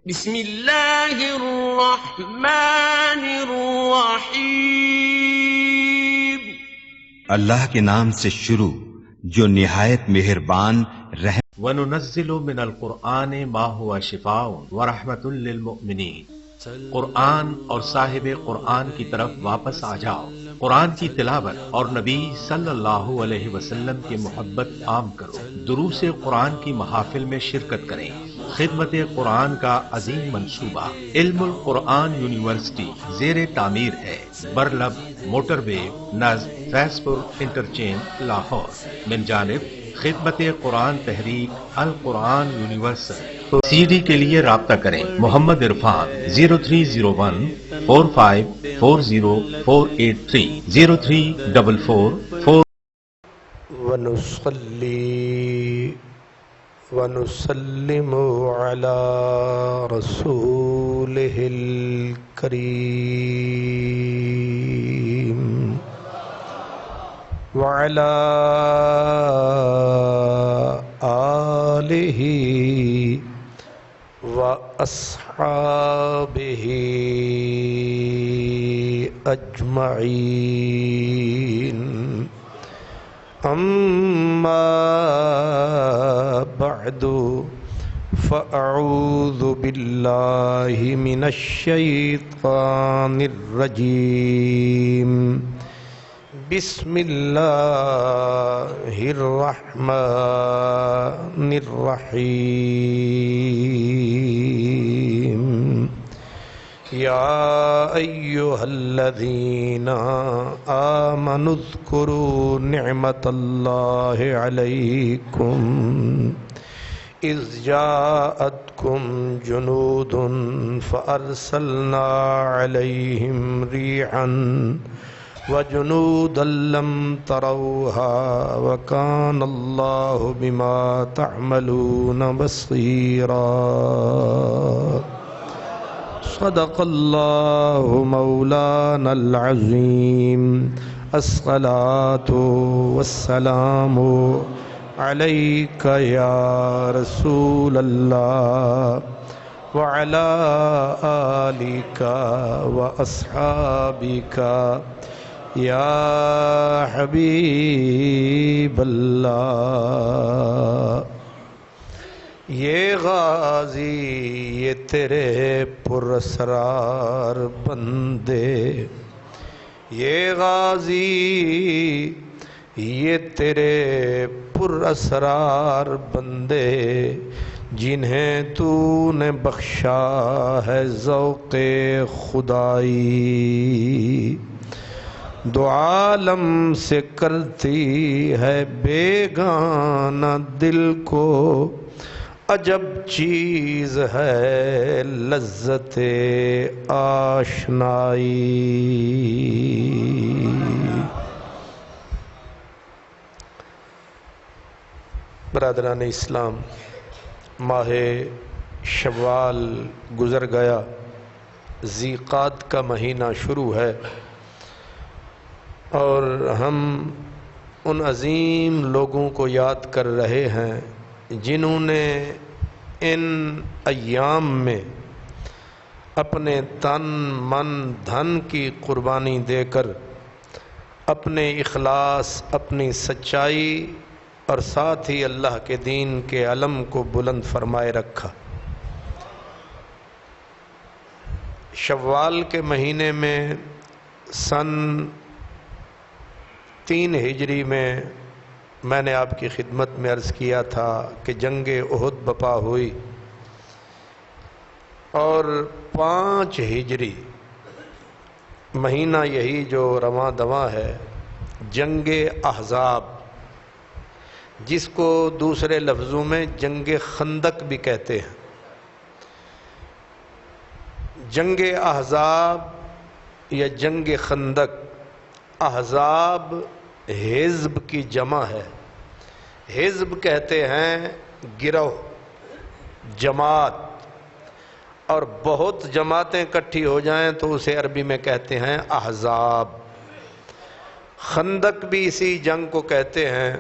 بسم اللہ الرحمن الرحیم۔ اللہ کے نام سے شروع جو نہایت مہربان رحم۔ وَنُنَزِّلُ مِنَ الْقُرْآنِ مَا هُوَ شِفَاءٌ وَرَحْمَةٌ لِّلْمُؤْمِنِينَ۔ قرآن اور صاحب قرآن کی طرف واپس آ جاؤ، قرآن کی تلاوت اور نبی صلی اللہ علیہ وسلم کی محبت عام کرو، دروس قرآن کی محافل میں شرکت کریں۔ خدمت قرآن کا عظیم منصوبہ علم القرآن یونیورسٹی زیر تعمیر ہے، برلب موٹر وے نزد فیض پور انٹرچینج لاہور، من جانب خدمت قرآن تحریک القرآن یونیورسل۔ سی ڈی کے لیے رابطہ کریں محمد عرفان 030145404830 0344 ونصلي ونسلم على رسوله الكريم وعلى آله وأصحابه أجمعين، أما بعد فأعوذ بالله من الشيطان الرجيم، بسم الله الرحمن الرحيم، يا أيها الذين آمنوا اذكروا نعمة الله عليكم إذ جاءتكم جنود فأرسلنا عليهم ريحا وجنودا لم تروها وكان الله بما تعملون بصيرا۔ صدق الله مولانا العظيم، الصلاة والسلام عليك يا رسول الله وعلى آلك وأصحابك یا حبیب اللہ۔ یہ غازی یہ تیرے پراسرار بندے، یہ غازی یہ تیرے پراسرار بندے، جنہیں تو نے بخشا ہے ذوق خدائی، دو عالم سے کرتی ہے بیگانہ دل کو، عجب چیز ہے لذت آشنائی۔ برادران اسلام، ماہ شوال گزر گیا، ذی قعدہ کا مہینہ شروع ہے، اور ہم ان عظیم لوگوں کو یاد کر رہے ہیں جنہوں نے ان ایام میں اپنے تن من دھن کی قربانی دے کر اپنے اخلاص، اپنی سچائی اور ساتھ ہی اللہ کے دین کے علم کو بلند فرمائے رکھا۔ شوال کے مہینے میں سن 3 ہجری میں نے آپ کی خدمت میں عرض کیا تھا کہ جنگ احد بپا ہوئی، اور 5 ہجری مہینہ یہی جو رواں دواں ہے، جنگ احزاب، جس کو دوسرے لفظوں میں جنگ خندق بھی کہتے ہیں۔ جنگ احزاب یا جنگ خندق، احزاب حزب کی جمع ہے، حزب کہتے ہیں گروہ، جماعت، اور بہت جماعتیں اکٹھی ہو جائیں تو اسے عربی میں کہتے ہیں احزاب۔ خندق بھی اسی جنگ کو کہتے ہیں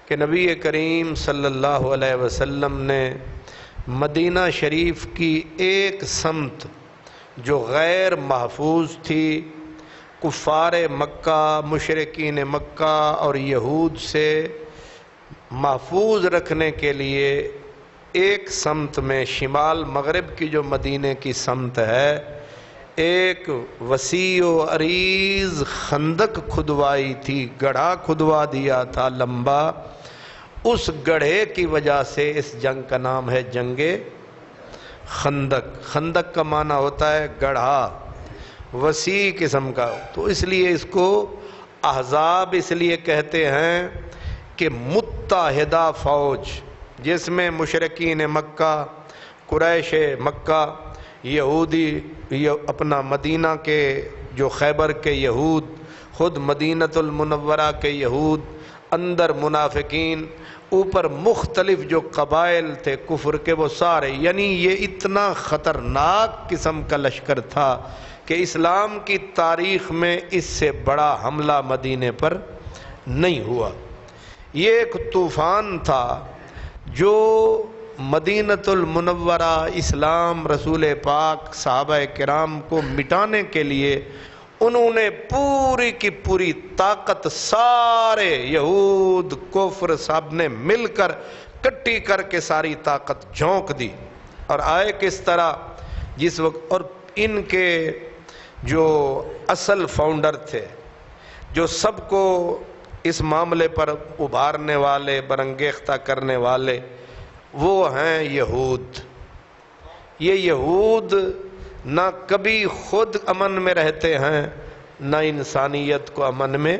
کہ نبی کریم صلی اللہ علیہ وسلم نے مدینہ شریف کی ایک سمت جو غیر محفوظ تھی، کفار مکہ، مشرکین مکہ اور یہود سے محفوظ رکھنے کے لیے ایک سمت میں شمال مغرب کی جو مدینہ کی سمت ہے، ایک وسیع و عریض خندق کھدوائی تھی، گڑھا کھدوا دیا تھا لمبا. اس گڑھے کی وجہ سے اس جنگ کا نام ہے جنگ خندق. خندق کا معنی ہوتا ہے گڑھا، وسیع قسم کا. تو اس لیے اس کو احزاب اس لیے کہتے ہیں کہ متحدہ فوج، جس میں مشرکین مکہ، قریش مکہ، یہودی، اپنا مدینہ کے جو خیبر کے یہود، خود مدینۃ المنورہ کے یہود، اندر منافقین، اوپر مختلف جو قبائل تھے کفر کے وہ سارے. یعنی یہ اتنا خطرناک قسم کا لشکر تھا کہ اسلام کی تاریخ میں اس سے بڑا حملہ مدینے پر نہیں ہوا. یہ ایک طوفان تھا جو مدینۃ المنورہ، اسلام، رسول پاک، صحابہ کرام کو مٹانے کے لیے انہوں نے پوری کی پوری طاقت، سارے یہود، کفر، سب نے مل کر کٹی کر کے ساری طاقت جھونک دی. اور آئے کس طرح جس وقت، اور ان کے جو اصل فاؤنڈر تھے، جو سب کو اس معاملے پر ابھارنے والے، برانگیختہ کرنے والے، وہ ہیں یہود. یہ یہود نہ کبھی خود امن میں رہتے ہیں، نہ انسانیت کو امن میں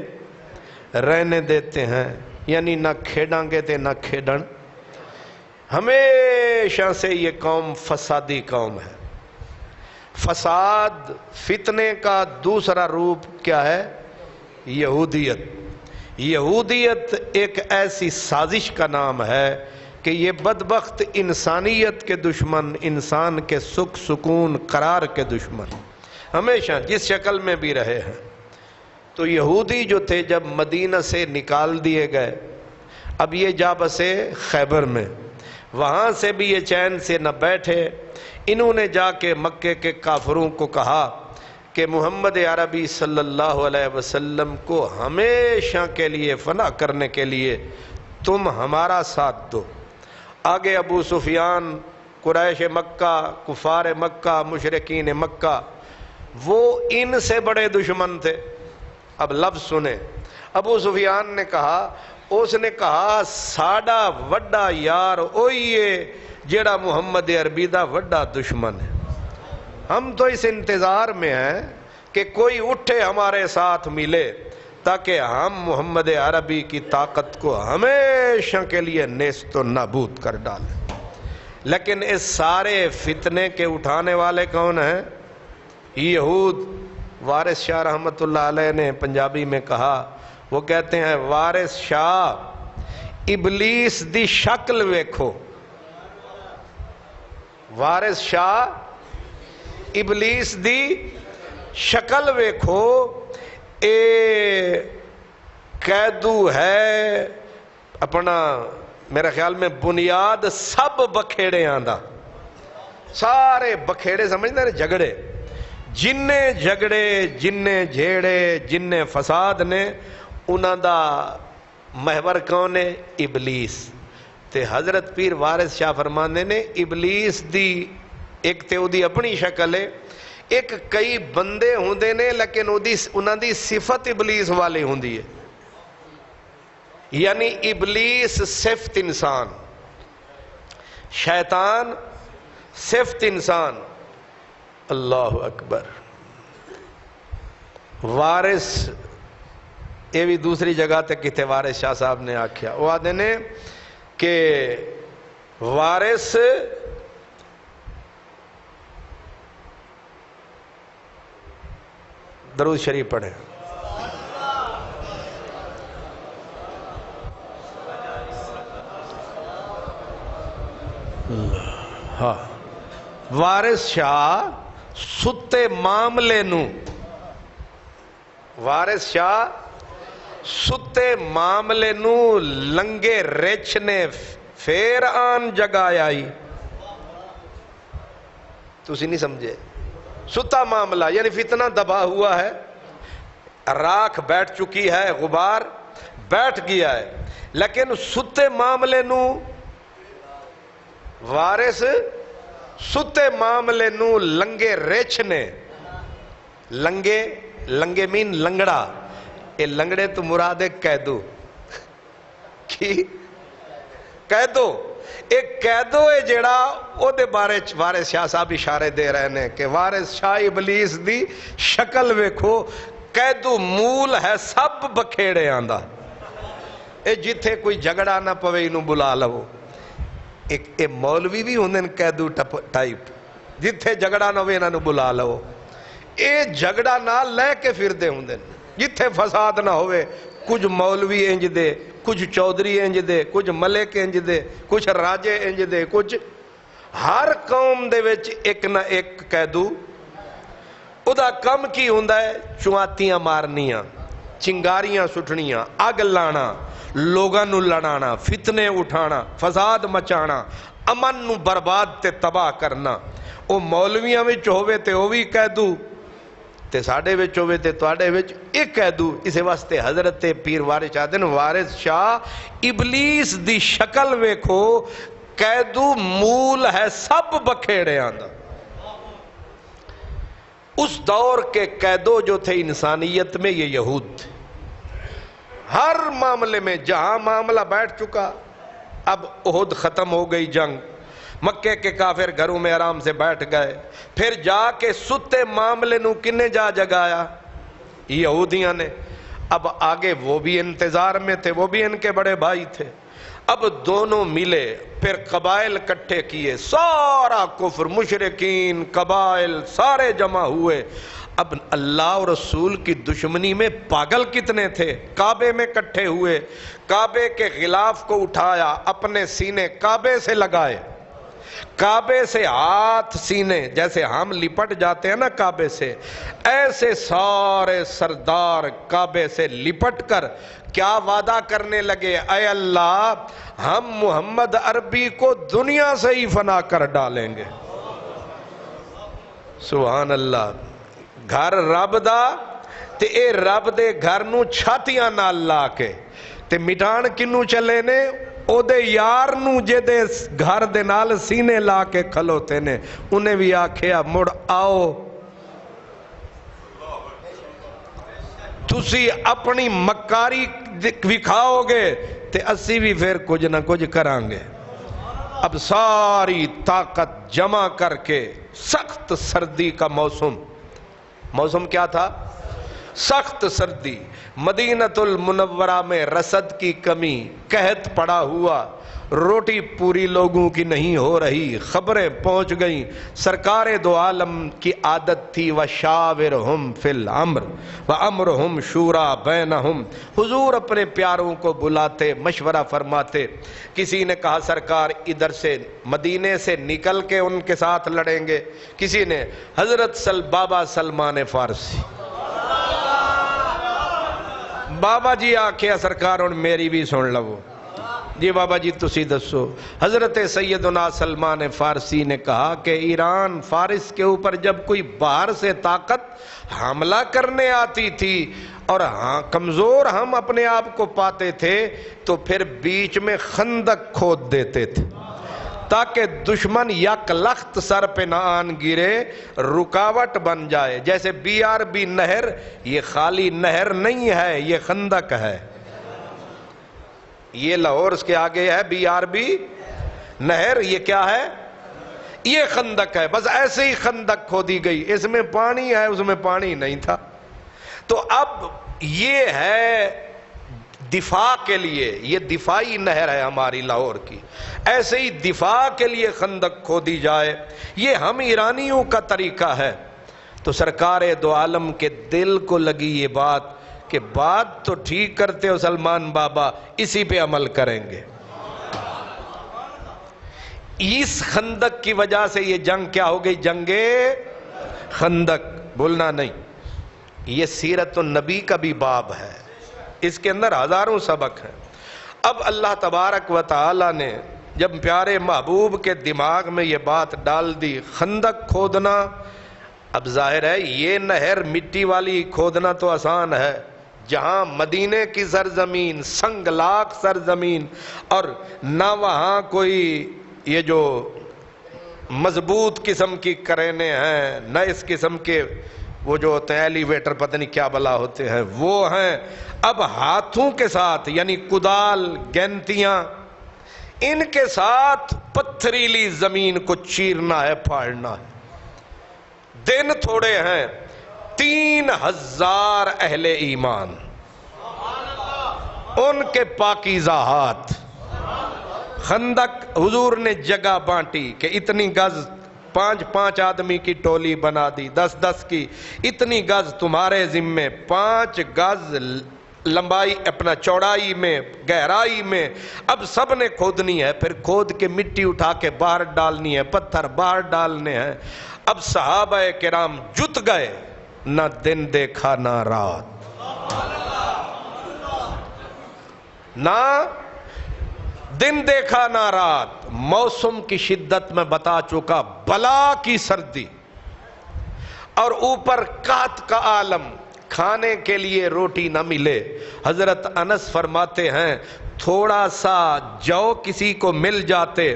رہنے دیتے ہیں. یعنی نہ کھیڑاں گے تھے نہ کھیڑن. ہمیشہ سے یہ قوم فسادی قوم ہے. فساد، فتنے کا دوسرا روپ کیا ہے؟ یہودیت. یہودیت ایک ایسی سازش کا نام ہے کہ یہ بدبخت انسانیت کے دشمن، انسان کے سکھ سکون قرار کے دشمن ہمیشہ جس شکل میں بھی رہے ہیں. تو یہودی جو تھے جب مدینہ سے نکال دیے گئے، اب یہ جا بسے خیبر میں، وہاں سے بھی یہ چین سے نہ بیٹھے. انہوں نے جا کے مکے کے کافروں کو کہا کہ محمد عربی صلی اللہ علیہ وسلم کو ہمیشہ کے لیے فنا کرنے کے لیے تم ہمارا ساتھ دو. آگے ابو سفیان، قریش مکہ، کفار مکہ، مشرکین مکہ، وہ ان سے بڑے دشمن تھے. اب لفظ سنیں. ابو سفیان نے کہا، اس نے کہا ساڈا وڈا یار اوئیے جیڑا محمد عربی دا وڈا دشمن ہے. ہم تو اس انتظار میں ہیں کہ کوئی اٹھے ہمارے ساتھ ملے تاکہ ہم محمد عربی کی طاقت کو ہمیشہ کے لیے نیست و نابود کر ڈالیں. لیکن اس سارے فتنے کے اٹھانے والے کون ہیں؟ یہود. وارث شاہ رحمت اللہ علیہ نے پنجابی میں کہا، وہ کہتے ہیں وارث شاہ ابلیس دی شکل ویکھو. وارث شاہ ابلیس دی شکل ویکھو. اے قیدو ہے اپنا، میرے خیال میں بنیاد سب بکھیڑے آندا. سارے بکھیڑے سمجھتے ہیں جھگڑے، جننے جھگڑے، جننے جھیڑے، جننے فساد نے، انہاں دا محور کون ہے؟ ابلیس. تے حضرت پیر وارث شاہ فرماندے نے ابلیس دی ایک تے او دی اپنی شکل ہے، ایک کئی بندے ہوندے نے لیکن انہاں دی صفت ابلیس والی ہوندی ہے. یعنی ابلیس صفت انسان، شیطان صفت انسان. اللہ اکبر. وارث یہ بھی دوسری جگہ تے کتے وارث شاہ صاحب نے آکھیا، وہ آدھے نے کہ وارث درود شریف پڑھیں. ہاں، وارث شاہ ستے معاملے نو، وارث شاہ ستے معاملے نو لنگے رچ نے پھر آن جگایا ہی. تسی نہیں سمجھے. ستا معاملہ یعنی فتنہ دبا ہوا ہے, راکھ بیٹھ چکی ہے, غبار بیٹھ گیا ہے, لیکن ستے معاملے نو وارث ستے معاملے نو لنگے ریچھ نے. لنگے مین لنگڑا, اے لنگڑے تو مراد ہے قیدو کی قیدو. ایک قیدو ہے جیڑا او دے بارے وارث شاہ صاحب اشارے دے رہے ہیں کہ وارث شاہ ابلیس دی شکل ویکھو, قیدو مول ہے سب بکھیڑے آندا. اے جتھے کوئی جھگڑا نہ پوے انہوں بلا لو. اے مولوی بھی ہوندے ہیں قیدو ٹائپ, جتھے جھگڑا نہ ہوئے انہوں بلا لو. اے جھگڑا نہ لے کے پھر دے ہوندے ہیں, جتھے فساد نہ ہوئے کچھ مولوی انج دے, کچھ چودھری انج دے, کچھ ملک انج دے, کچھ راجے انج دے, کچھ ہر قوم دے وچ ایک نہ ایک قیدو. ادا کم کی ہوندا ہے چواتیاں مارنیاں, چنگاریاں سٹھنیاں, اگ لانا, لوگاں نو لڑانا, فتنے اٹھانا, فساد مچانا, امن نو برباد تے تباہ کرنا. او مولویاں وچ ہووے تے او وی قیدو, تے ساڑے وچ ہوئے تے توڑے وچ ایک قیدو. اسے واسطے حضرت پیر وارث شاہ دن وارث شاہ ابلیس دی شکل ویکھو, قیدو مول ہے سب بکھیڑے آندا. اس دور کے قیدو جو تھے انسانیت میں یہ یہود تھے. ہر معاملے میں جہاں معاملہ بیٹھ چکا, اب احد ختم ہو گئی جنگ, مکے کے کافر گھروں میں آرام سے بیٹھ گئے, پھر جا کے ستے معاملے نو کنے جا جگایا, یہودیاں نے. اب آگے وہ بھی انتظار میں تھے, وہ بھی ان کے بڑے بھائی تھے. اب دونوں ملے, پھر قبائل کٹھے کیے, سارا کفر, مشرکین, قبائل سارے جمع ہوئے. اب اللہ اور رسول کی دشمنی میں پاگل کتنے تھے, کعبے میں کٹھے ہوئے, کعبے کے غلاف کو اٹھایا, اپنے سینے کعبے سے لگائے, کعبے سے ہاتھ سینے, جیسے ہم لپٹ جاتے ہیں نا کعبے سے, ایسے سارے سردار کعبے سے لپٹ کر کیا وعدہ کرنے لگے, اے اللہ ہم محمد عربی کو دنیا سے ہی فنا کر ڈالیں گے. سبحان اللہ. گھر رب دا تے اے رب دے گھر نو چھاتیاں نال لا کے تے مٹان کنو چلے نے, او دے یار نو جے دے گھر دے نال سینے لا کے کھلوتے نے, انہیں بھی آکھیا مڑ آؤ, تسی اپنی مکاری وکھاؤ گے تے اسی بھی پھر کچھ نہ کچھ کران گے. اب ساری طاقت جمع کر کے, سخت سردی کا موسم کیا تھا, سخت سردی, مدینہ المنورہ میں رسد کی کمی, قحط پڑا ہوا, روٹی پوری لوگوں کی نہیں ہو رہی, خبریں پہنچ گئیں. سرکار دو عالم کی عادت تھی وَشَاوِرْهُمْ فِي الْأَمْرِ وَأَمْرُهُمْ شُورَى بَيْنَهُمْ. حضور اپنے پیاروں کو بلاتے, مشورہ فرماتے. کسی نے کہا سرکار ادھر سے مدینے سے نکل کے ان کے ساتھ لڑیں گے, کسی نے حضرت بابا سلمان فارسی, بابا جی آکھیا سرکار اور میری بھی سن لو. جی بابا جی تسی دسو. حضرت سیدنا سلمان فارسی نے کہا کہ ایران فارس کے اوپر جب کوئی باہر سے طاقت حملہ کرنے آتی تھی اور ہاں کمزور ہم اپنے آپ کو پاتے تھے, تو پھر بیچ میں خندق کھود دیتے تھے تاکہ دشمن یک لخت سر پہ نہ آن گرے, رکاوٹ بن جائے. جیسے BRB نہر, یہ خالی نہر نہیں ہے, یہ خندق ہے. یہ لاہور اس کے آگے ہے BRB نہر, یہ کیا ہے, یہ خندق ہے. بس ایسے ہی خندق کھودی گئی, اس میں پانی ہے اس میں پانی نہیں تھا. تو اب یہ ہے دفاع کے لیے, یہ دفاعی نہر ہے ہماری لاہور کی, ایسے ہی دفاع کے لیے خندق کھودی جائے. یہ ہم ایرانیوں کا طریقہ ہے. تو سرکار دو عالم کے دل کو لگی یہ بات کہ بات تو ٹھیک کرتے ہو سلمان بابا, اسی پہ عمل کریں گے. اس خندق کی وجہ سے یہ جنگ کیا ہو گئی, جنگ خندق. بولنا نہیں, یہ سیرت النبی کا بھی باب ہے, اس کے اندر ہزاروں سبق ہیں. اب اللہ تبارک و تعالی نے جب پیارے محبوب کے دماغ میں یہ بات ڈال دی خندق کھودنا، اب ظاہر ہے یہ نہر مٹی والی کھودنا تو آسان ہے، جہاں مدینے کی سرزمین سنگلاخ سرزمین اور نہ وہاں کوئی یہ جو مضبوط قسم کی کرینے ہیں، نہ اس قسم کے وہ جو ہوتے ہیں ایلیویٹر پتہ نہیں کیا بلا ہوتے ہیں وہ ہیں، اب ہاتھوں کے ساتھ یعنی کدال گینتیاں ان کے ساتھ پتھریلی زمین کو چیرنا ہے، پھاڑنا ہے۔ دن تھوڑے ہیں، 3000 اہل ایمان ان کے پاکیزہ ہاتھ، خندق حضور نے جگہ بانٹی کہ اتنی گز 5 آدمی کی ٹولی بنا دی، 10 کی، اتنی گز تمہارے ذمے، 5 گز لمبائی اپنا چوڑائی میں گہرائی میں، اب سب نے کھودنی ہے، پھر کھود کے مٹی اٹھا کے باہر ڈالنی ہے، پتھر باہر ڈالنے ہیں۔ اب صحابہ کرام جت گئے، نہ دن دیکھا نہ رات، نہ دن دیکھا نہ رات، موسم کی شدت میں بتا چکا، بلا کی سردی اور اوپر قحط کا عالم، کھانے کے لیے روٹی نہ ملے۔ حضرت انس فرماتے ہیں تھوڑا سا جو کسی کو مل جاتے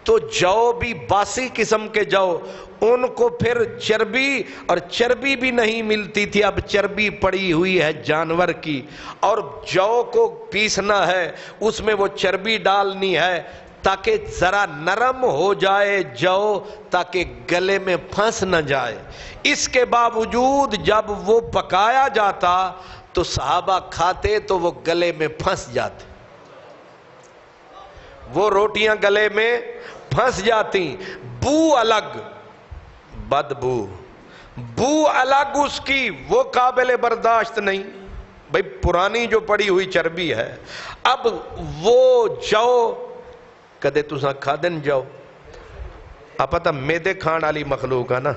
تو جو بھی باسی قسم کے جو، ان کو پھر چربی، اور چربی بھی نہیں ملتی تھی، اب چربی پڑی ہوئی ہے جانور کی، اور جو کو پیسنا ہے اس میں وہ چربی ڈالنی ہے تاکہ ذرا نرم ہو جائے جو، تاکہ گلے میں پھنس نہ جائے۔ اس کے باوجود جب وہ پکایا جاتا تو صحابہ کھاتے تو وہ گلے میں پھنس جاتے، وہ روٹیاں گلے میں پھنس جاتی، بو الگ، بدبو، بو الگ اس کی، وہ قابل برداشت نہیں، بھئی پرانی جو پڑی ہوئی چربی ہے۔ اب وہ جو کدے تساں کھا دن جاؤ، آپ پتہ میدے کھان والی مخلوق ہے نا،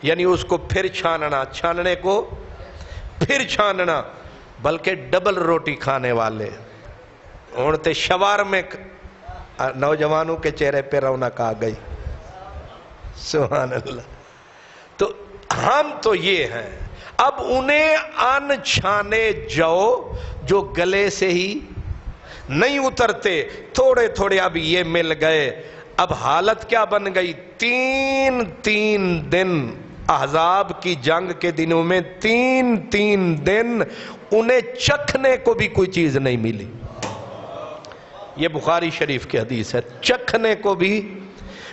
یعنی اس کو پھر چھاننا، چھاننے کو پھر چھاننا، بلکہ ڈبل روٹی کھانے والے اونتے شوار میں، نوجوانوں کے چہرے پہ رونق آ گئی، سبحان اللہ۔ تو ہم تو یہ ہیں، اب انہیں ان چھانے جو گلے سے ہی نہیں اترتے، تھوڑے تھوڑے اب یہ مل گئے، اب حالت کیا بن گئی، 3 دن احزاب کی جنگ کے دنوں میں 3 دن انہیں چکھنے کو بھی کوئی چیز نہیں ملی، یہ بخاری شریف کی حدیث ہے، چکھنے کو بھی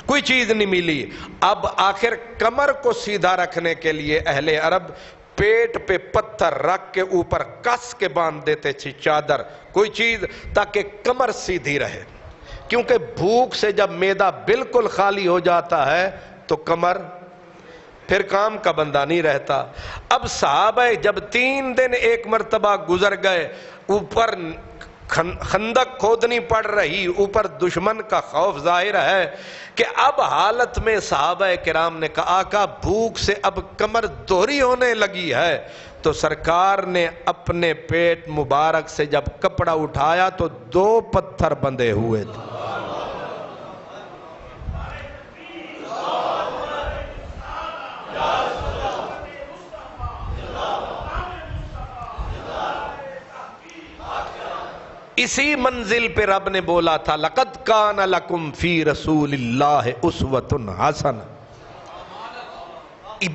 کوئی چیز نہیں ملی۔ اب آخر کمر کو سیدھا رکھنے کے لیے اہل عرب پیٹ پہ پتھر رکھ کے اوپر کس کے باندھ دیتے تھے چادر، کوئی چیز، تاکہ کمر سیدھی رہے، کیونکہ بھوک سے جب معدہ بالکل خالی ہو جاتا ہے تو کمر پھر کام کا بندہ نہیں رہتا۔ اب صحابہ جب 3 دن ایک مرتبہ گزر گئے، اوپر خندق کھودنی پڑ رہی، اوپر دشمن کا خوف ظاہر ہے کہ اب حالت میں صحابہ کرام نے کہا آقا بھوک سے اب کمر دوہری ہونے لگی ہے، تو سرکار نے اپنے پیٹ مبارک سے جب کپڑا اٹھایا تو 2 پتھر بندھے ہوئے تھے۔ اسی منزل پہ رب نے بولا تھا لَقَدْ كَانَ لَكُمْ فِي رَسُولِ اللَّهِ أُسْوَةٌ حَسَنَةٌ،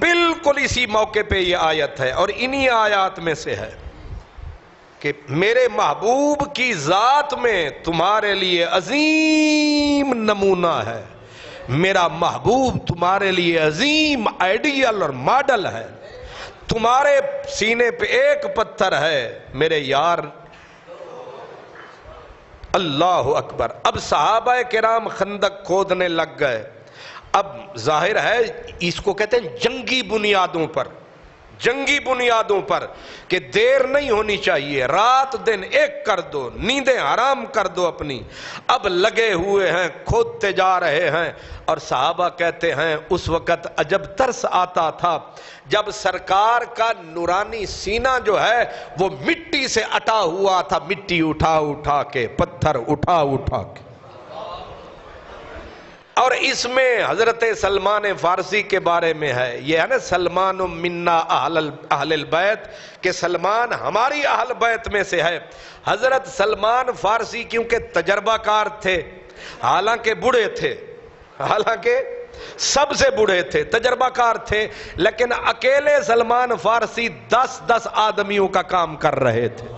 بالکل اسی موقع پہ یہ آیت ہے، اور انہی آیات میں سے ہے کہ میرے محبوب کی ذات میں تمہارے لیے عظیم نمونہ ہے، میرا محبوب تمہارے لیے عظیم آئیڈیل اور ماڈل ہے، تمہارے سینے پہ ایک پتھر ہے میرے یار۔ اللہ اکبر۔ اب صحابہ کرام خندق کھودنے لگ گئے، اب ظاہر ہے اس کو کہتے ہیں جنگی بنیادوں پر، جنگی بنیادوں پر، کہ دیر نہیں ہونی چاہیے، رات دن ایک کر دو، نیندیں حرام کر دو اپنی۔ اب لگے ہوئے ہیں، کھودتے جا رہے ہیں، اور صحابہ کہتے ہیں اس وقت عجب ترس آتا تھا جب سرکار کا نورانی سینہ جو ہے وہ مٹی سے اٹا ہوا تھا، مٹی اٹھا اٹھا کے، پتھر اٹھا اٹھا کے، اور اس میں حضرت سلمان فارسی کے بارے میں ہے، یہ ہے نا سلمان منا اہل البیت، کہ سلمان ہماری اہل بیت میں سے ہے۔ حضرت سلمان فارسی کیونکہ تجربہ کار تھے، حالانکہ بوڑھے تھے، حالانکہ سب سے بوڑھے تھے، تجربہ کار تھے، لیکن اکیلے سلمان فارسی 10 آدمیوں کا کام کر رہے تھے۔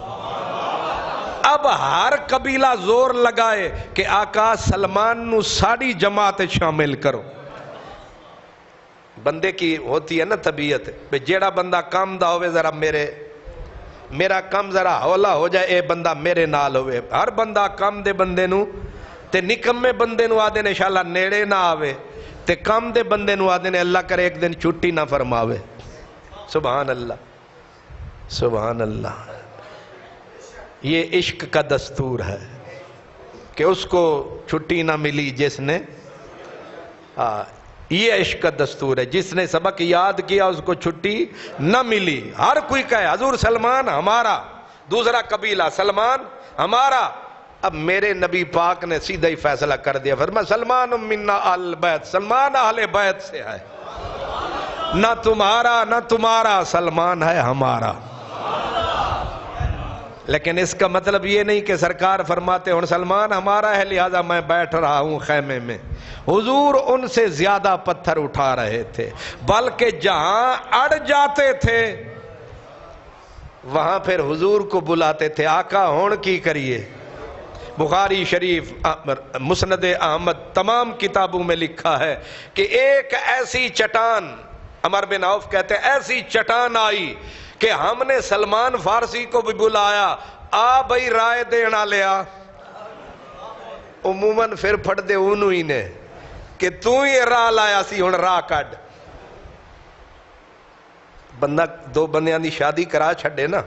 اب ہر قبیلہ زور لگائے کہ آقا سلمان نو ساڑی جماعت شامل کرو۔ بندے کی ہوتی ہے نا طبیعت، جیڑا بندہ کام دا ہوئے ذرا میرا کام ذرا ہولا ہو جائے، اے بندہ میرے نال ہوئے۔ ہر بندہ کام دے بندے نو تے نکمے بندے نو آدھے نے انشاءاللہ نیڑے نہ آوے، تے کام دے بندے نو آدھے نے اللہ کرے ایک دن چھٹی نہ فرماوے۔ سبحان اللہ، سبحان اللہ۔ یہ عشق کا دستور ہے کہ اس کو چھٹی نہ ملی جس نے، یہ عشق کا دستور ہے، جس نے سبق یاد کیا اس کو چھٹی نہ ملی۔ ہر کوئی کہے حضور سلمان ہمارا، دوسرا قبیلہ سلمان ہمارا۔ اب میرے نبی پاک نے سیدھا ہی فیصلہ کر دیا، فرمایا سلمان منا اہل بیت، سلمان اہل بیت سے ہے، نہ تمہارا نہ تمہارا، سلمان ہے ہمارا۔ لیکن اس کا مطلب یہ نہیں کہ سرکار فرماتے ہوں سلمان ہمارا ہے لہذا میں بیٹھ رہا ہوں خیمے میں۔ حضور ان سے زیادہ پتھر اٹھا رہے تھے، بلکہ جہاں اڑ جاتے تھے وہاں پھر حضور کو بلاتے تھے، آقا ہون کی کریے۔ بخاری شریف، مسند احمد، تمام کتابوں میں لکھا ہے کہ ایک ایسی چٹان، عمر بن عوف کہتے ہیں ایسی چٹان آئی کہ ہم نے سلمان فارسی کو بھی بلایا، آ بھئی رائے دینا لیا۔ عموماً پھر پھڑ دے انہوں ہی نے کہ تو ہی راہ لایا سی ہن راہ کڈ۔ بندہ دو بندیاں دی شادی کرا چھڑے نا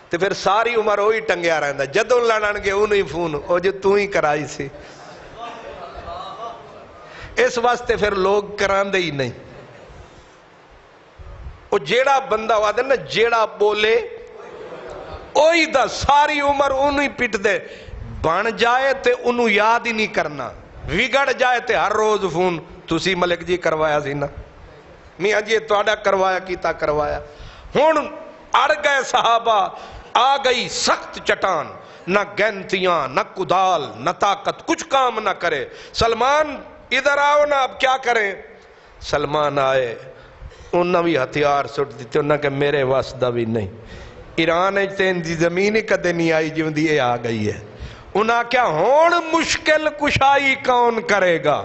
تے پھر ساری عمر وہی ٹنگیا رہندا، جدوں لڑن گے انہوں ہی فون، او جو تو ہی کرائی سی۔ اس واسطے پھر لوگ کراندے ہی نہیں۔ او جیڑا بندہ ہوا دے نا جیڑا بولے اوہی دا ساری عمر انہوں ہی پٹ دے، بن جائے تے انہوں یاد ہی نہیں کرنا، وگڑ جائے تے ہر روز فون تسی ملک جی کروایا سی نا، میاں جی تواڈا کروایا کیتا کروایا۔ ہن اڑ گئے صحابہ، آ گئی سخت چٹان، نہ گنتیاں نہ کدال نہ طاقت، کچھ کام نہ کرے۔ سلمان ادھر آؤ نا، اب کیا کریں؟ سلمان آئے، انہوں بھی ہتھیار سٹ دیتے، انہوں نے کہ میرے واسطہ بھی نہیں، ایران اجتین دی زمین ہی کدے نہیں آئی جو دی یہ آ گئی ہے۔ انہوں کیا ہون مشکل کشائی کون کرے گا؟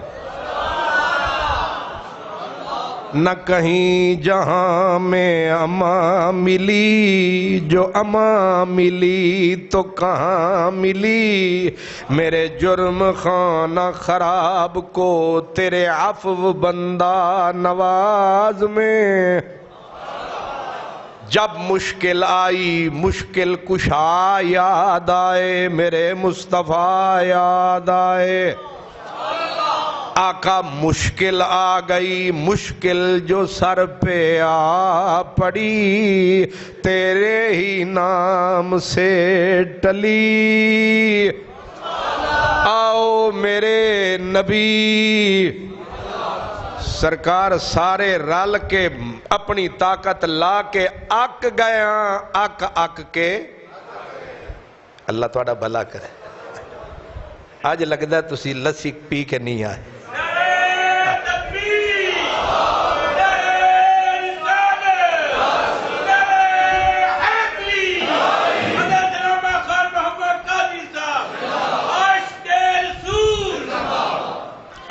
نہ کہیں جہاں میں اما ملی، جو اما ملی تو کہاں ملی، میرے جرم خانہ خراب کو تیرے عفو بندہ نواز میں۔ جب مشکل آئی مشکل کشا یاد آئے، میرے مصطفیٰ یاد آئے۔ آقا مشکل آ گئی، مشکل جو سر پہ آ پڑی، تیرے ہی نام سے ٹلی۔ آؤ میرے نبی، سرکار سارے رل کے اپنی طاقت لا کے اک گیا، اک کے اللہ تھوڑا بھلا کرے۔ آج لگتا ہے تسی لسی پی کے نہیں آئے۔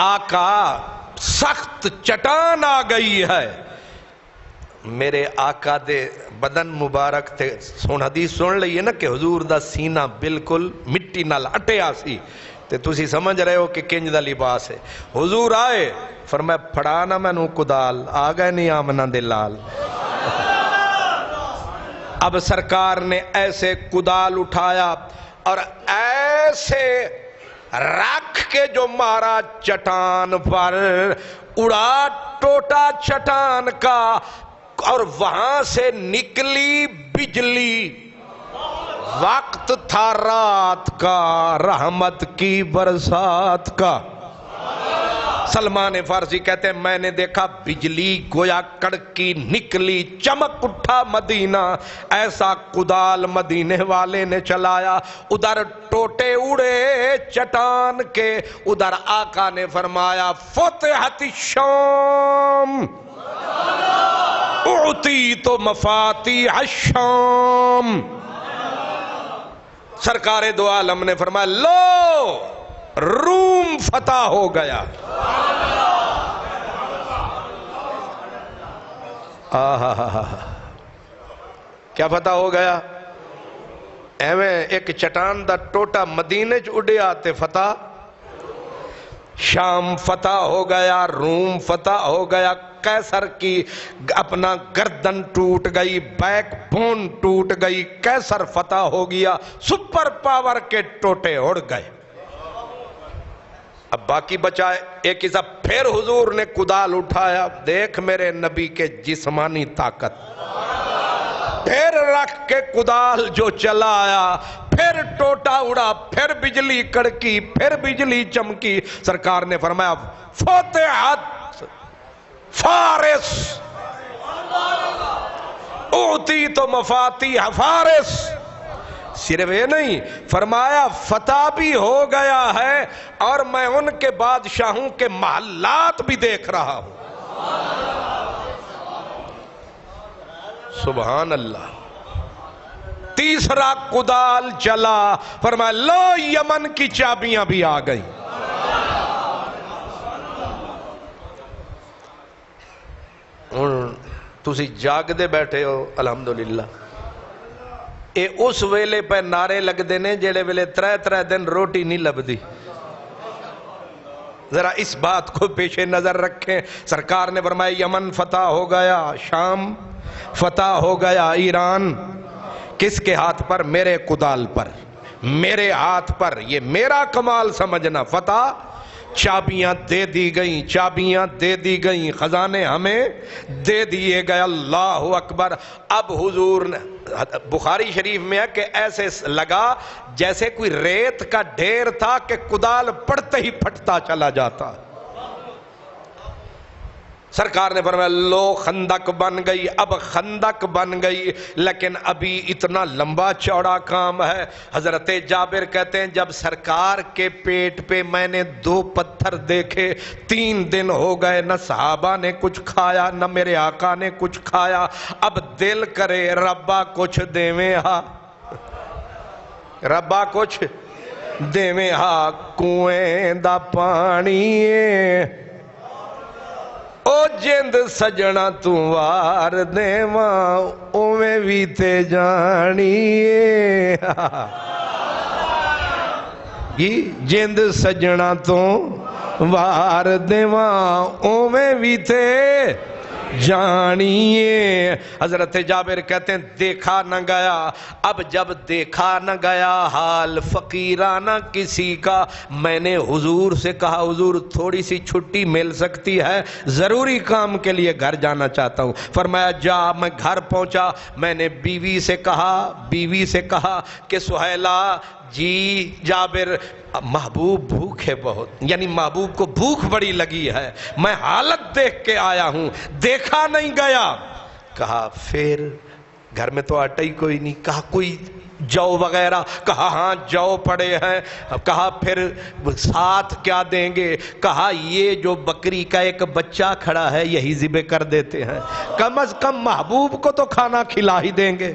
آقا سخت چٹان آ گئی ہے، میرے آقا دے بدن مبارک تے سن حدیث سن لئیے نا کہ حضور دا سینہ بالکل مٹی نال اٹیا سی، تے تسی سمجھ رہے ہو کہ کنج دا لباس ہے۔ حضور آئے، فرمایا پھڑانا میں نو کدال، آ گئے نہیں آمنہ دے لال۔ اب سرکار نے ایسے کدال اٹھایا اور ایسے رکھ کے جو مارا چٹان پر، اڑا ٹوٹا چٹان کا، اور وہاں سے نکلی بجلی۔ وقت تھا رات کا، رحمت کی برسات کا۔ سلمان فارسی کہتے ہیں میں نے دیکھا بجلی گویا کڑکی نکلی چمک اٹھا مدینہ ایسا کدال مدینے والے نے چلایا ادھر ٹوٹے اڑے چٹان کے ادھر آقا نے فرمایا فتحت الشام اعطی تو مفاتیح الشام سرکار دو عالم نے فرمایا لو روم فتح ہو گیا کیا فتح ہو گیا ایویں ایک چٹان دا ٹوٹا مدینے چ اڈیا تے فتح شام فتح ہو گیا روم فتح ہو گیا قیصر کی اپنا گردن ٹوٹ گئی بیک بون ٹوٹ گئی قیصر فتح ہو گیا سپر پاور کے ٹوٹے اڑ گئے اب باقی بچائے ایک حصہ پھر حضور نے کدال اٹھایا دیکھ میرے نبی کے جسمانی طاقت پھر رکھ کے کدال جو چلایا پھر ٹوٹا اڑا پھر بجلی کڑکی پھر بجلی چمکی سرکار نے فرمایا فتحت فارس اعطی تو مفاتیح فارس صرف یہ نہیں فرمایا فتح بھی ہو گیا ہے اور میں ان کے بادشاہوں کے محلات بھی دیکھ رہا ہوں سبحان اللہ تیسرا کدال چلا فرمایا لو یمن کی چابیاں بھی آ گئی تسی جاگ دے بیٹھے ہو الحمدللہ اے اس ویلے پہ نعرے لگ دینے جیڑے ویلے ترے دن روٹی نہیں لبدی ذرا اس بات کو پیش نظر رکھیں سرکار نے فرمایا یمن فتح ہو گیا شام فتح ہو گیا ایران کس کے ہاتھ پر میرے کدال پر میرے ہاتھ پر یہ میرا کمال سمجھنا فتح چابیاں دے دی گئیں خزانے ہمیں دے دیے گئے اللہ اکبر اب حضور نے بخاری شریف میں ہے کہ ایسے لگا جیسے کوئی ریت کا ڈھیر تھا کہ کدال پڑتے ہی پھٹتا چلا جاتا سرکار نے فرمایا لو خندق بن گئی اب خندق بن گئی لیکن ابھی اتنا لمبا چوڑا کام ہے حضرت جابر کہتے ہیں جب سرکار کے پیٹ پہ میں نے 2 پتھر دیکھے 3 دن ہو گئے نہ صحابہ نے کچھ کھایا نہ میرے آقا نے کچھ کھایا اب دل کرے ربا کچھ دیویں ہا ربا کچھ دیویں ہا کنویں دا پانی او جند سجنا تو وار دیواں اوویں وی تے جانی جند سجنا تو وار دیواں اوویں وی تے جانیے حضرت جابر کہتے ہیں دیکھا نہ گیا اب جب دیکھا نہ گیا حال فقیرانہ کسی کا میں نے حضور سے کہا حضور تھوڑی سی چھٹی مل سکتی ہے ضروری کام کے لیے گھر جانا چاہتا ہوں فرمایا جا میں گھر پہنچا میں نے بیوی سے کہا کہ سہیلہ جی جابر محبوب بھوکے بہت یعنی محبوب کو بھوک بڑی لگی ہے میں حالت دیکھ کے آیا ہوں دیکھا نہیں گیا کہا پھر گھر میں تو آٹا ہی کوئی نہیں کہا کوئی جو وغیرہ کہا ہاں جو پڑے ہیں کہا پھر ساتھ کیا دیں گے کہا یہ جو بکری کا ایک بچہ کھڑا ہے یہی ذبح کر دیتے ہیں کم از کم محبوب کو تو کھانا کھلا ہی دیں گے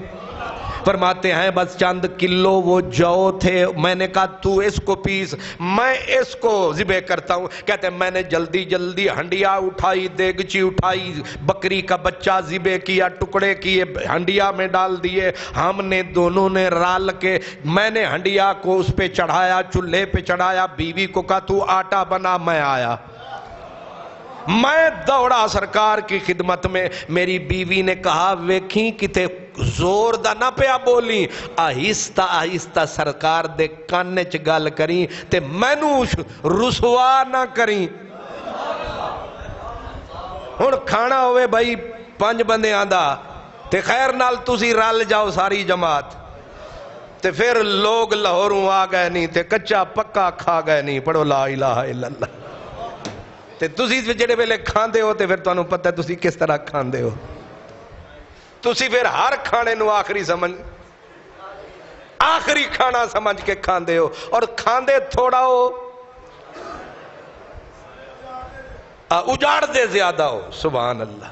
فرماتے ہیں بس چند کلو وہ جو تھے میں نے کہا تو اس کو پیس میں اس کو ذبح کرتا ہوں کہتے ہیں میں نے جلدی ہنڈیا اٹھائی دیگچی اٹھائی بکری کا بچہ ذبح کیا ٹکڑے کیے ہنڈیا میں ڈال دیے ہم نے دونوں نے رال کے میں نے ہنڈیا کو اس پہ چڑھایا چولہے پہ چڑھایا بیوی کو کہا تو آٹا بنا میں آیا میں دوڑا سرکار کی خدمت میں میری بیوی نے کہا ویکھیں کتے زور دا نہ پیا بولی آہستہ آہستہ سرکار دے کانے چ گل کریں تے مینوں رسوا نہ کریں ہن کھانا ہوئے بھائی 5 بندیاں دا تے خیر نال تسی رل جاؤ ساری جماعت تے پھر لوگ لاہوروں آ گئے نہیں تے کچا پکا کھا گئے نہیں پڑھو لا الہ الا اللہ تے تسی جڑے ویلے کھاندے ہو تے پھر تانوں پتہ تسی کس طرح کھاندے ہو. تسی پھر ہر کھانے نو آخری کھانا سمجھ کے کھاندے ہو اور کھاندے تھوڑا ہو اجاڑ دے زیادہ ہو. سبحان اللہ.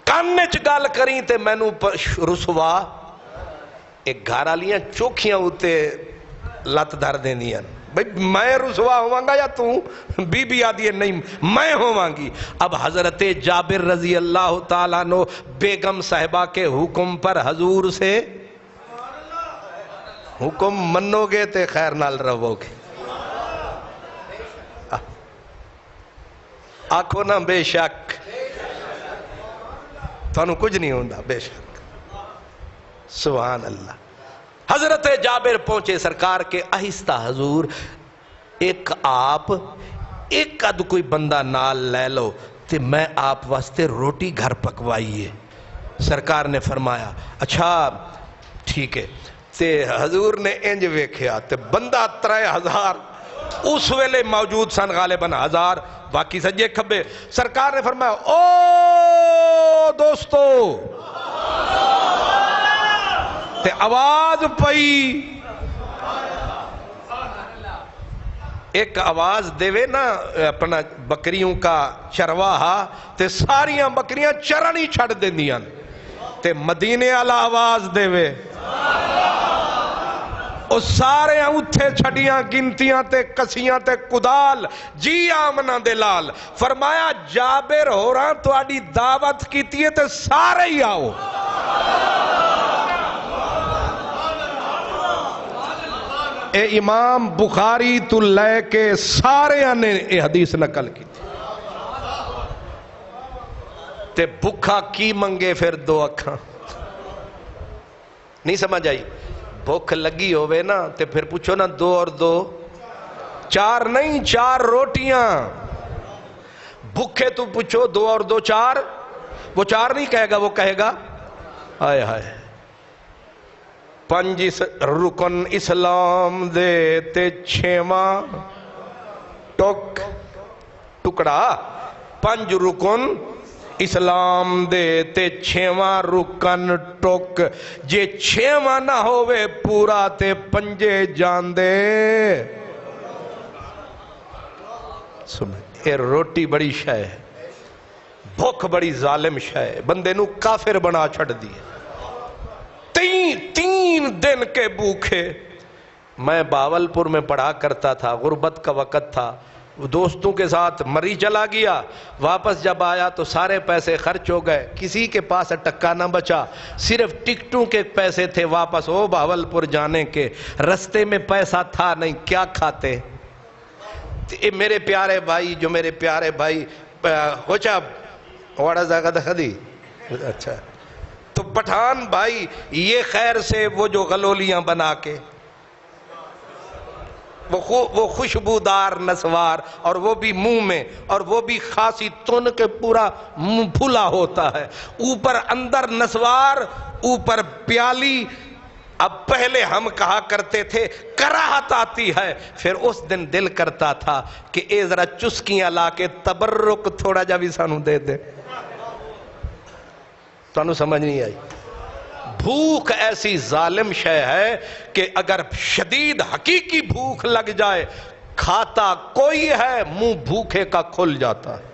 کاننے چ گل کریں تے مینوں رسوا ایک گھر والیاں چوکھیاں اوتے لت دھر دیندیاں بھئی میں رسوا ہواں گا یا تو بی بی آدھی نہیں میں ہواں گی. اب حضرت جابر رضی اللہ تعالیٰ عنہ بیگم صاحبہ کے حکم پر حضور سے حکم منو گے تے خیر نال رہو گے. آکھو نا بے شک تانوں کچھ نہیں ہوندا بے شک. سبحان اللہ. حضرت جابر پہنچے سرکار کے آہستہ حضور ایک آپ ایک اد کوئی بندہ نال لے لو تے میں آپ واسطے روٹی گھر پکوائیے. سرکار نے فرمایا اچھا ٹھیک ہے. تے حضور نے انج ویکھیا تے بندہ 3000 اس ویلے موجود سن غالباً 1000 باقی سجے کھبے. سرکار نے فرمایا او دوستو تے آواز پئی ایک آواز دے نا اپنا بکریوں کا چرواہا تے ساریاں بکریاں چرانی چھڑ دیندیاں تے مدینے والا آواز دے او سارے اُتھے چھڑیاں گنتیاں تے کسیاں تے کدال جی آمنہ دے لال. فرمایا جابر ہو رہا تو آڈی دعوت کیتی ہے تے سارے ہی آؤ. اے امام بخاری تو لے کے سارے نے اے حدیث نقل کی تھی. تے بھکھا کی منگے پھر 2 اکھاں نہیں سمجھ آئی. بھوک لگی ہوئے نا تے پھر پوچھو نا 2 اور 2 4 نہیں 4 روٹیاں. بھوکے تو پوچھو 2 اور 2 4 وہ 4 نہیں کہے گا وہ کہے گا آئے ہائے 5 رکن اسلام دے تے 6واں ٹکڑا 5 رکن اسلام دے تے 6واں رکن ٹک جے 6واں نہ ہوئے پورا تے 5 جان دے. اے روٹی بڑی شے ہے بھوک بڑی ظالم شے ہے بندے نو کافر بنا چھڑ دی. 3 دن کے بھوکے. میں باولپور میں پڑھا کرتا تھا غربت کا وقت تھا دوستوں کے ساتھ مری چلا گیا. واپس جب آیا تو سارے پیسے خرچ ہو گئے کسی کے پاس ٹکا نہ بچا صرف ٹکٹوں کے پیسے تھے واپس ہو باولپور جانے کے. رستے میں پیسہ تھا نہیں کیا کھاتے. میرے پیارے بھائی جو میرے پیارے بھائی ہوچا وڑا زاگا دخدی اچھا تو پٹھان بھائی یہ خیر سے وہ جو غلولیاں بنا کے وہ خوشبودار نسوار اور وہ بھی منہ میں اور وہ بھی خاصی تن کے پورا منہ پھلا ہوتا ہے اوپر اندر نسوار اوپر پیالی. اب پہلے ہم کہا کرتے تھے کراہت آتی ہے پھر اس دن دل کرتا تھا کہ اے ذرا چسکیاں لا کے تبرک تھوڑا جا بھی سانو دے دے. تو انہوں سمجھ نہیں آئی. بھوک ایسی ظالم شے ہے کہ اگر شدید حقیقی بھوک لگ جائے کھاتا کوئی ہے منہ بھوکے کا کھل جاتا ہے.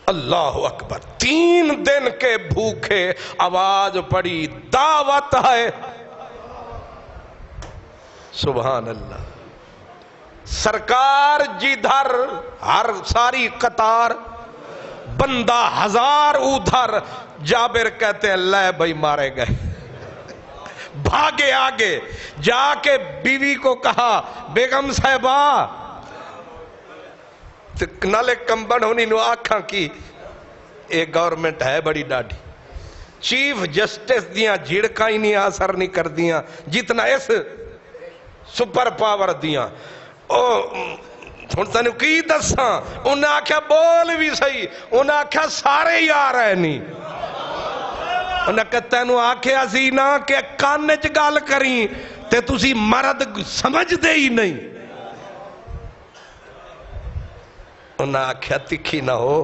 اللہ اکبر. 3 دن کے بھوکے آواز پڑی دعوت ہے. سبحان اللہ. سرکار جدھر ہر ساری قطار بندہ 1000 ادھر. جابر کہتے ہیں لے بھائی مارے گئے. بھاگے آگے جا کے بیوی کو کہا بیگم صاحبہ نالے کمبن ہونی نو آکھاں کی ایک گورنمنٹ ہے بڑی ڈاڑھی چیف جسٹس دیاں جھڑکاں ہی نہیں اثر نہیں کر دیاں جتنا اس سپر پاور دیاں. ہن تینوں کی دساں انہاں آکھیا بول بھی صحیح انہاں آکھیا سارے ہی آ رہے نہیں. انہاں کہ تینوں آکھیا سی نا کہ کانے چ گل کریں تے تسی مرد سمجھ دے ہی نہیں. انہاں آکھیا تکھی نہ ہو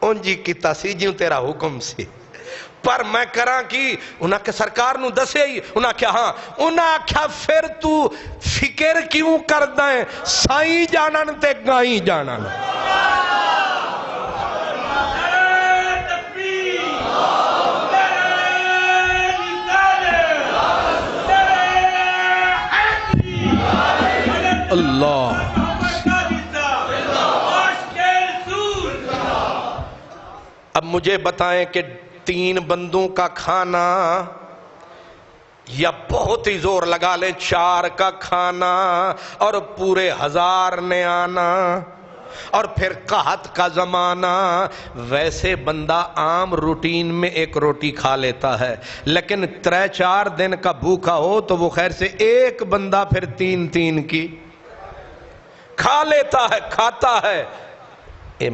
انجی کیتا سی جیوں تیرا حکم سی پر میں کراں کی انہاں کہ سرکار نو دسے ہی انہاں کیا ہاں انہاں کیا پھر تو فکر کیوں کردہ ہے سائیں جانن تے گائیں جانن اللہ اب مجھے بتائیں کہ 3 بندوں کا کھانا یا بہت ہی زور لگا لیں 4 کا کھانا اور پورے 1000 نے آنا اور پھر قحط کا زمانہ ویسے بندہ عام روٹین میں 1 روٹی کھا لیتا ہے لیکن 3-4 دن کا بھوکا ہو تو وہ خیر سے 1 بندہ پھر 3 کی کھا لیتا ہے کھاتا ہے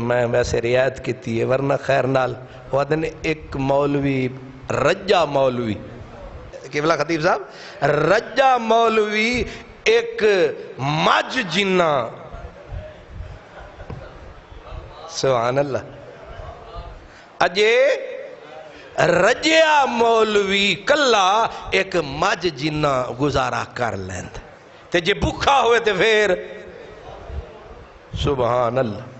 میں ویسے رعایت کی تھی ہے ورنہ خیر نال وہ دن ایک مولوی رجا مولوی قبلہ خطیب صاحب رجا مولوی ایک مجھ جنہ سبحان اللہ اجے رجیا مولوی کلا ایک مجھ جنہ گزارا کر لیند تے جے بھوکا ہوئے تے پھر سبحان اللہ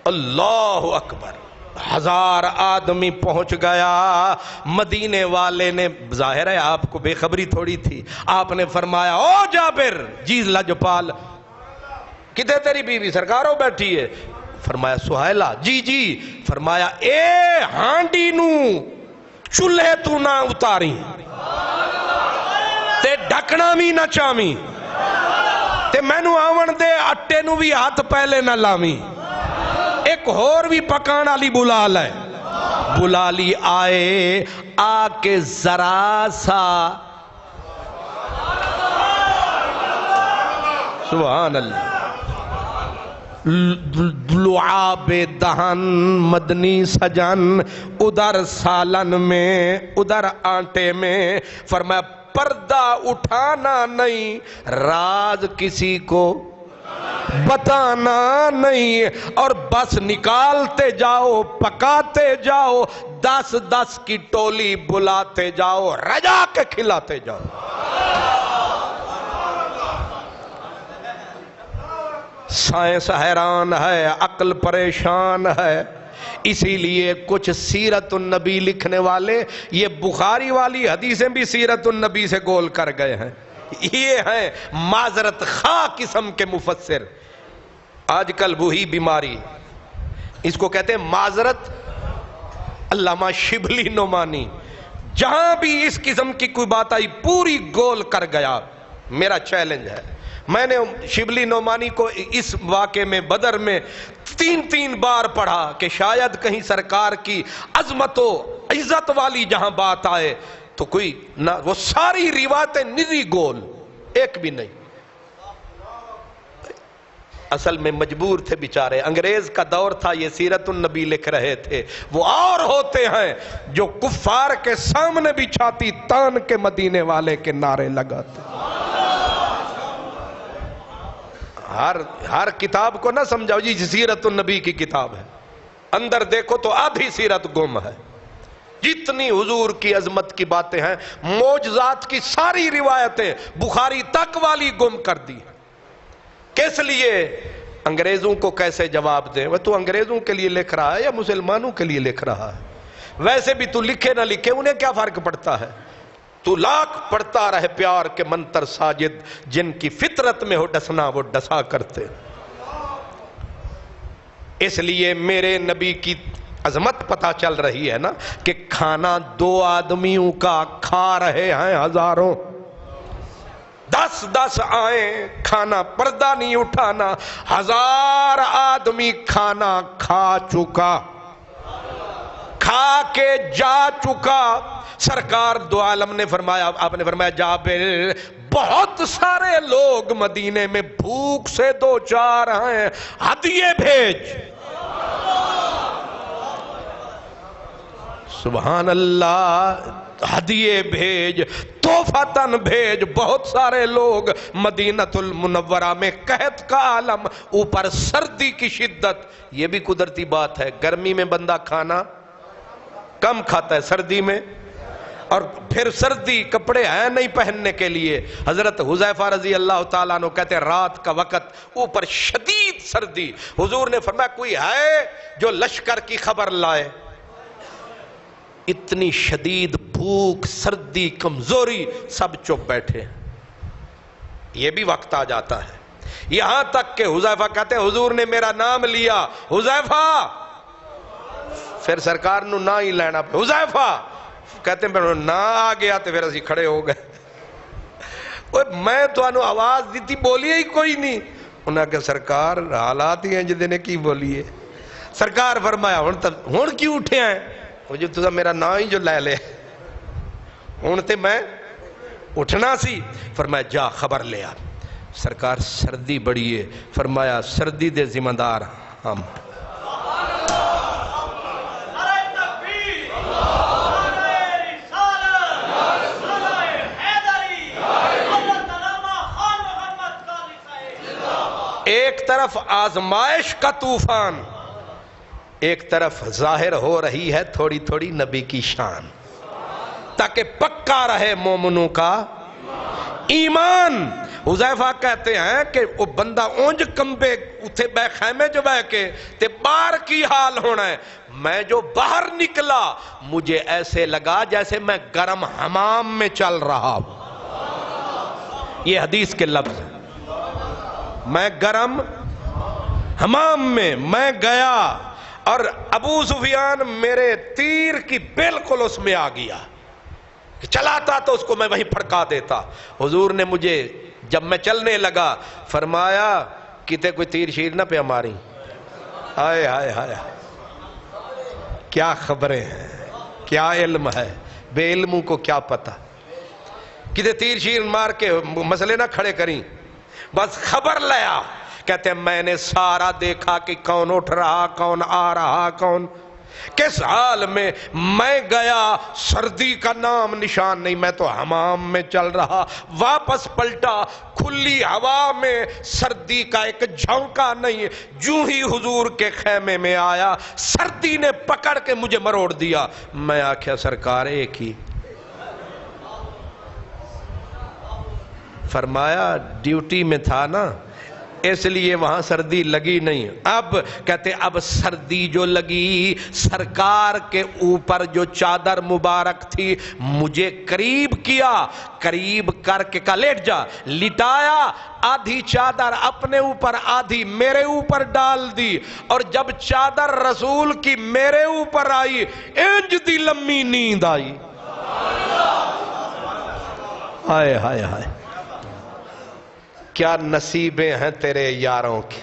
اللہ اکبر 1000 آدمی پہنچ گیا مدینے والے نے ظاہر ہے آپ کو بے خبری تھوڑی تھی آپ نے فرمایا او جابر جی لجپال کدھے تیری بیوی سرکاروں بیٹھی ہے فرمایا سہیلہ جی فرمایا اے ہانڈی نو چولہے تو نہ اتاری تے ڈھکنا بھی نہ چامی تے میں نو آون دے اٹے نو بھی ہاتھ پہلے نہ لامی ایک اور بھی پکانا لی بلا لے بلا لی آئے آ کے ذرا سا سبحان اللہ لعاب دہن مدنی سجن ادھر سالن میں ادھر آنٹے میں فرمایا پردہ اٹھانا نہیں راز کسی کو بتانا نہیں اور بس نکالتے جاؤ پکاتے جاؤ 10 کی ٹولی بلاتے جاؤ رجا کے کھلاتے جاؤ سائنس حیران ہے عقل پریشان ہے اسی لیے کچھ سیرت النبی لکھنے والے یہ بخاری والی حدیثیں بھی سیرت النبی سے گول کر گئے ہیں یہ ہیں معذرت خواہ قسم کے مفسر آج کل وہی بیماری اس کو کہتے ہیں معذرت علامہ شبلی نعمانی جہاں بھی اس قسم کی کوئی بات آئی پوری گول کر گیا میرا چیلنج ہے میں نے شبلی نعمانی کو اس واقعے میں بدر میں 3 بار پڑھا کہ شاید کہیں سرکار کی عظمت و عزت والی جہاں بات آئے تو کوئی نہ وہ ساری روایتیں نری گول ایک بھی نہیں اصل میں مجبور تھے بیچارے انگریز کا دور تھا یہ سیرت النبی لکھ رہے تھے وہ اور ہوتے ہیں جو کفار کے سامنے بھی چھاتی تان کے مدینے والے کے نعرے لگاتے ہر کتاب کو نہ سمجھاؤ جی سیرت النبی کی کتاب ہے اندر دیکھو تو آدھی سیرت گم ہے جتنی حضور کی عظمت کی باتیں ہیں معجزات کی ساری روایتیں بخاری تک والی گم کر دی کس لیے انگریزوں کو کیسے جواب دیں وہ تو انگریزوں کے لیے لکھ رہا ہے یا مسلمانوں کے لیے لکھ رہا ہے ویسے بھی تو لکھے نہ لکھے انہیں کیا فرق پڑتا ہے تو لاکھ پڑھتا رہے پیار کے منتر ساجد جن کی فطرت میں ہو ڈسنا وہ ڈسا کرتے اس لیے میرے نبی کی عظمت پتہ چل رہی ہے نا کہ کھانا 2 آدمیوں کا کھا رہے ہیں ہزاروں 10 آئیں کھانا پردہ نہیں اٹھانا 1000 آدمی کھانا کھا چکا کھا کے جا چکا سرکار دو عالم نے فرمایا آپ نے فرمایا جابر بہت سارے لوگ مدینے میں بھوک سے 2-4 ہیں ہدیے بھیج سبحان اللہ ہدیے بھیج تحفے فتن بھیج بہت سارے لوگ مدینۃ المنورہ میں قحط کا عالم، اوپر سردی کی شدت. یہ بھی قدرتی بات ہے، گرمی میں بندہ کھانا کم کھاتا ہے، سردی میں، اور پھر سردی کپڑے ہیں نہیں پہننے کے لیے. حضرت حذیفہ رضی اللہ تعالیٰ عنہ کہتے ہیں رات کا وقت اوپر شدید سردی، حضور نے فرمایا کوئی ہے جو لشکر کی خبر لائے. اتنی شدید بھوک، سردی، کمزوری، سب چپ بیٹھے. یہ بھی وقت آ جاتا ہے، یہاں تک کہ حذیفہ کہتے ہیں حضور نے میرا نام لیا، حذیفہ، پھر سرکار نو نہ ہی لینا پہ حذیفہ، کہتے ہیں نہ آ گیا تو پھر اسی کھڑے ہو گئے. میں تو انو آواز دیتی بولی ہی کوئی نہیں. انہاں کہ سرکار حالات ہی ہیں جدے نے کی بولی ہے. سرکار فرمایا ہون کیوں اٹھے ہیں؟ وہ جو تُسا میرا نا ہی جو لے لے ہون تے میں اٹھنا سی. فرمایا جا خبر لے آ. سرکار سردی بڑی ہے، فرمایا سردی دے ذمہ دار ہم. ایک طرف آزمائش کا طوفان، ایک طرف ظاہر ہو رہی ہے تھوڑی تھوڑی نبی کی شان، تاکہ پکا رہے مومنوں کا ایمان. حذیفہ کہتے ہیں کہ وہ بندہ اونج کمبے اتھے بے خیمے جو بے کے تے باہر کی حال ہونا ہے. میں جو باہر نکلا مجھے ایسے لگا جیسے میں گرم حمام میں چل رہا ہوں. یہ حدیث کے لفظ ہیں. میں گرم حمام میں گیا اور ابو سفیان میرے تیر کی بالکل اس میں آ گیا، چلاتا تو اس کو میں وہیں پھڑکا دیتا. حضور نے مجھے جب میں چلنے لگا فرمایا کتے کوئی تیر شیر نہ پہ ہماری. ہائے ہائے ہائے، کیا خبریں ہیں، کیا علم ہے، بے علموں کو کیا پتہ. کتے تیر شیر مار کے مسئلے نہ کھڑے کریں، بس خبر لیا. کہتے ہیں میں نے سارا دیکھا کہ کون اٹھ رہا، کون آ رہا، کون کس حال میں. میں گیا سردی کا نام نشان نہیں، میں تو حمام میں چل رہا. واپس پلٹا کھلی ہوا میں سردی کا ایک جھونکا نہیں. جو ہی حضور کے خیمے میں آیا سردی نے پکڑ کے مجھے مروڑ دیا. میں آکھیا سرکار ایک ہی. فرمایا ڈیوٹی میں تھا نا اس لیے وہاں سردی لگی نہیں. اب کہتے اب سردی جو لگی، سرکار کے اوپر جو چادر مبارک تھی مجھے قریب کیا، قریب کر کے کہا لیٹ جا. لٹایا، آدھی چادر اپنے اوپر آدھی میرے اوپر ڈال دی. اور جب چادر رسول کی میرے اوپر آئی انج دی لمبی نیند آئی. ہائے ہائے ہائے، کیا نصیبیں ہیں تیرے یاروں کے،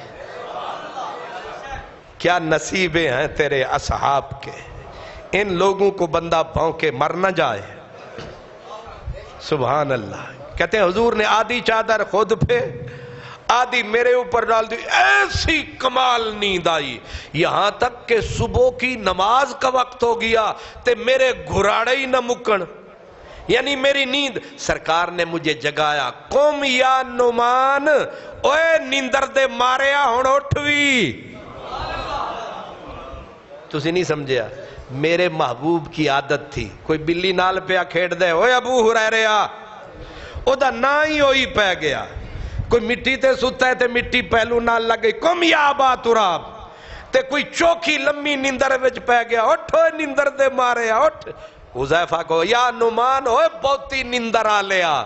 کیا نصیبیں ہیں تیرے اصحاب کے. ان لوگوں کو بندہ بھون کے مر نہ جائے. سبحان اللہ. کہتے ہیں حضور نے آدھی چادر خود پہ آدھی میرے اوپر ڈال دی. ایسی کمال نیند آئی یہاں تک کہ صبح کی نماز کا وقت ہو گیا تے میرے گھراڑے ہی نہ مکن، یعنی میری نیند. سرکار نے مجھے جگایا. قم یا نعمان، اوے نیندر دے ماریا ہون اٹھوی. تسی نہیں سمجھیا، میرے محبوب کی عادت تھی کوئی بلی نال پیا کھیڑ دے اوے ابو ہریرہ، او دا نا ہی ہوئی پہ گیا. کوئی مٹی تے ستا ہے تے مٹی پہلو نال لگ گئی قم یا ابا تراب. تے کوئی چوکھی لمبی نیندر وچ پہ گیا اٹھو نیندر دے ماریا اٹھ. حذیفہ کو یا نعمان ہوئے بہتی نیندر آ لیا.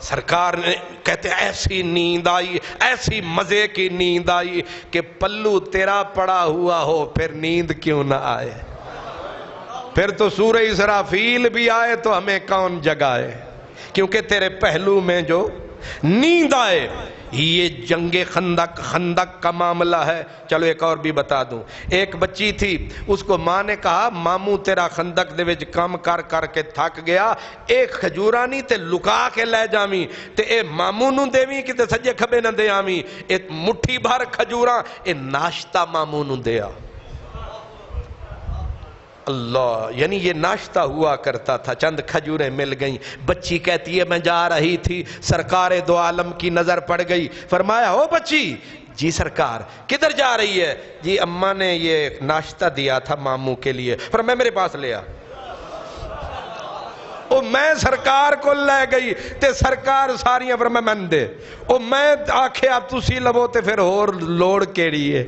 سرکار نے کہتے ایسی نیند آئی، ایسی مزے کی نیند آئی کہ پلو تیرا پڑا ہوا ہو پھر نیند کیوں نہ آئے. پھر تو سورہ اسرافیل بھی آئے تو ہمیں کون جگائے، کیونکہ تیرے پہلو میں جو نیند آئے. یہ جنگ خندق کا معاملہ ہے. چلو ایک اور بھی بتا دوں. ایک بچی تھی، اس کو ماں نے کہا ماموں تیرا خندق دے وچ کام کر کر کے تھک گیا، ایک کھجورانی تے لکا کے لے جاویں تے اے ماموں نو دیویں کہ تے سجے کھبے نہ دے آویں. ایک مٹھی بھر کھجوراں اے ناشتہ ماموں نو دیا. اللہ، یعنی یہ ناشتہ ہوا کرتا تھا، چند کھجوریں مل گئیں، بچی کہتی ہے میں جا رہی تھی، سرکار دو عالم کی نظر پڑ گئی، فرمایا او بچی، جی سرکار کدھر جا رہی ہے؟ جی اماں نے یہ ناشتہ دیا تھا ماموں کے لیے، فرمایا میرے پاس لے آ۔ او میں سرکار کو لے گئی تے سرکار ساریاں فرمایا من دے، او میں آکھے اب تسی لبو تے پھر اور لوڑ کیڑی ہے،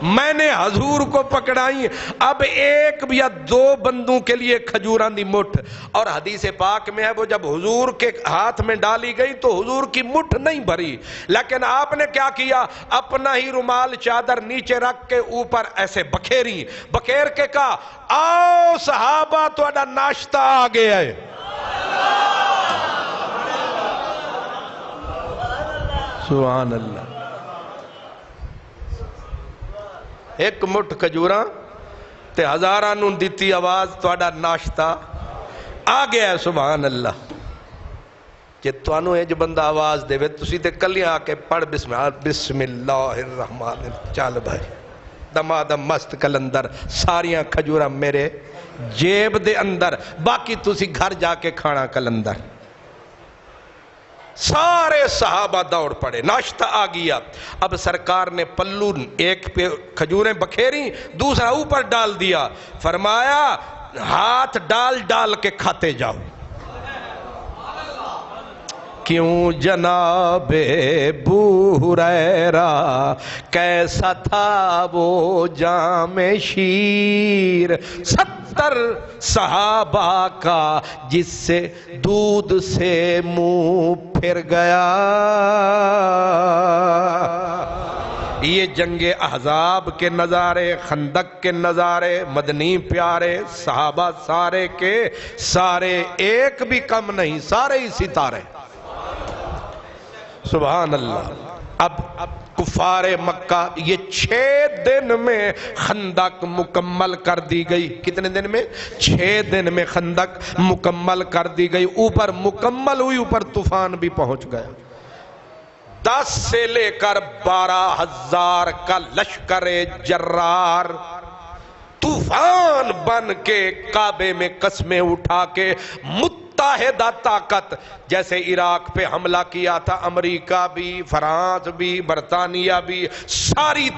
میں نے حضور کو پکڑائی، اب ایک یا دو بندوں کے لیے کھجوران دی مٹھ، اور حدیث پاک میں ہے وہ جب حضور کے ہاتھ میں ڈالی گئی تو حضور کی مٹھ نہیں بھری، لیکن آپ نے کیا کیا، اپنا ہی رومال چادر نیچے رکھ کے اوپر ایسے بکھیری، بکھیر کے کہا آؤ صحابہ تہاڈا ناشتہ آ گیا ہے۔ سبحان اللہ، ایک مٹھ کھجوراں تے ہزاراں نوں دتی آواز تہاڈا ناشتہ آ گیا ہے۔ سبحان اللہ، جے تانوں اے جو بندہ آواز دے تسی تے کلیاں آ کے پڑھ بسم اللہ الرحمن الرحیم، چل بھائی دمادم مست کلندر، ساریاں کھجوراں میرے جیب دے اندر، باقی تسی گھر جا کے کھانا کلندر۔ سارے صحابہ دوڑ پڑے، ناشتہ آ گیا، اب سرکار نے پلو ایک پہ کھجوریں بکھیری، دوسرا اوپر ڈال دیا، فرمایا ہاتھ ڈال ڈال کے کھاتے جاؤ۔ کیوں جناب ابو ہریرہ کیسا تھا وہ جام شیر، 70 صحابہ کا جس سے دودھ سے منہ پھر گیا۔ یہ جنگ احزاب کے نظارے، خندق کے نظارے، مدنی پیارے صحابہ سارے کے سارے، ایک بھی کم نہیں، سارے ہی ستارے۔ سبحان اللہ۔ اب کفار مکہ یہ 6 دن میں خندق مکمل کر دی گئی۔ کتنے دن میں؟ 6 دن میں خندق مکمل کر دی گئی، اوپر مکمل ہوئی، اوپر طوفان بھی پہنچ گیا۔ 10 سے لے کر 12,000 کا لشکر جرار طوفان بن کے کعبے میں قسمیں اٹھا کے متحدہ طاقت، جیسے عراق پہ حملہ کیا تھا امریکہ بھی، فرانس بھی، برطانیہ بھی، ساری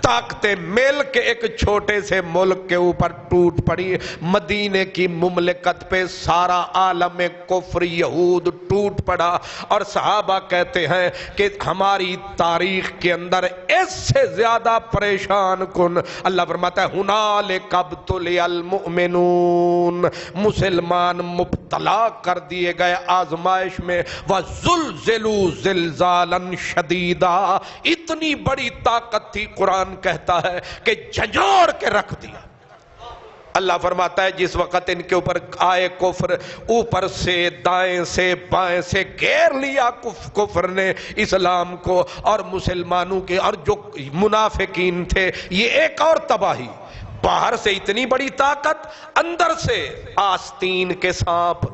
طاقتیں مل کے ایک چھوٹے سے ملک کے اوپر ٹوٹ پڑی۔ مدینے کی مملکت پہ سارا عالم کفر یہود ٹوٹ پڑا، اور صحابہ کہتے ہیں کہ ہماری تاریخ کے اندر اس سے زیادہ پریشان کن، اللہ فرماتا ہے ہنالک ابتلی المؤمنون، مسلمان مبتلا کر دیے گئے آزمائش میں، وَزُلْزِلُوا زِلْزَالًا شَدِيدًا، اتنی بڑی طاقت تھی، قرآن کہتا ہے کہ جھنجھوڑ کے رکھ دیا۔ اللہ فرماتا ہے جس وقت ان کے اوپر آئے کفر، اوپر سے دائیں سے بائیں سے گھیر لیا کفر نے اسلام کو اور مسلمانوں کے، اور جو منافقین تھے، یہ ایک اور تباہی، باہر سے اتنی بڑی طاقت، اندر سے آستین کے سانپ،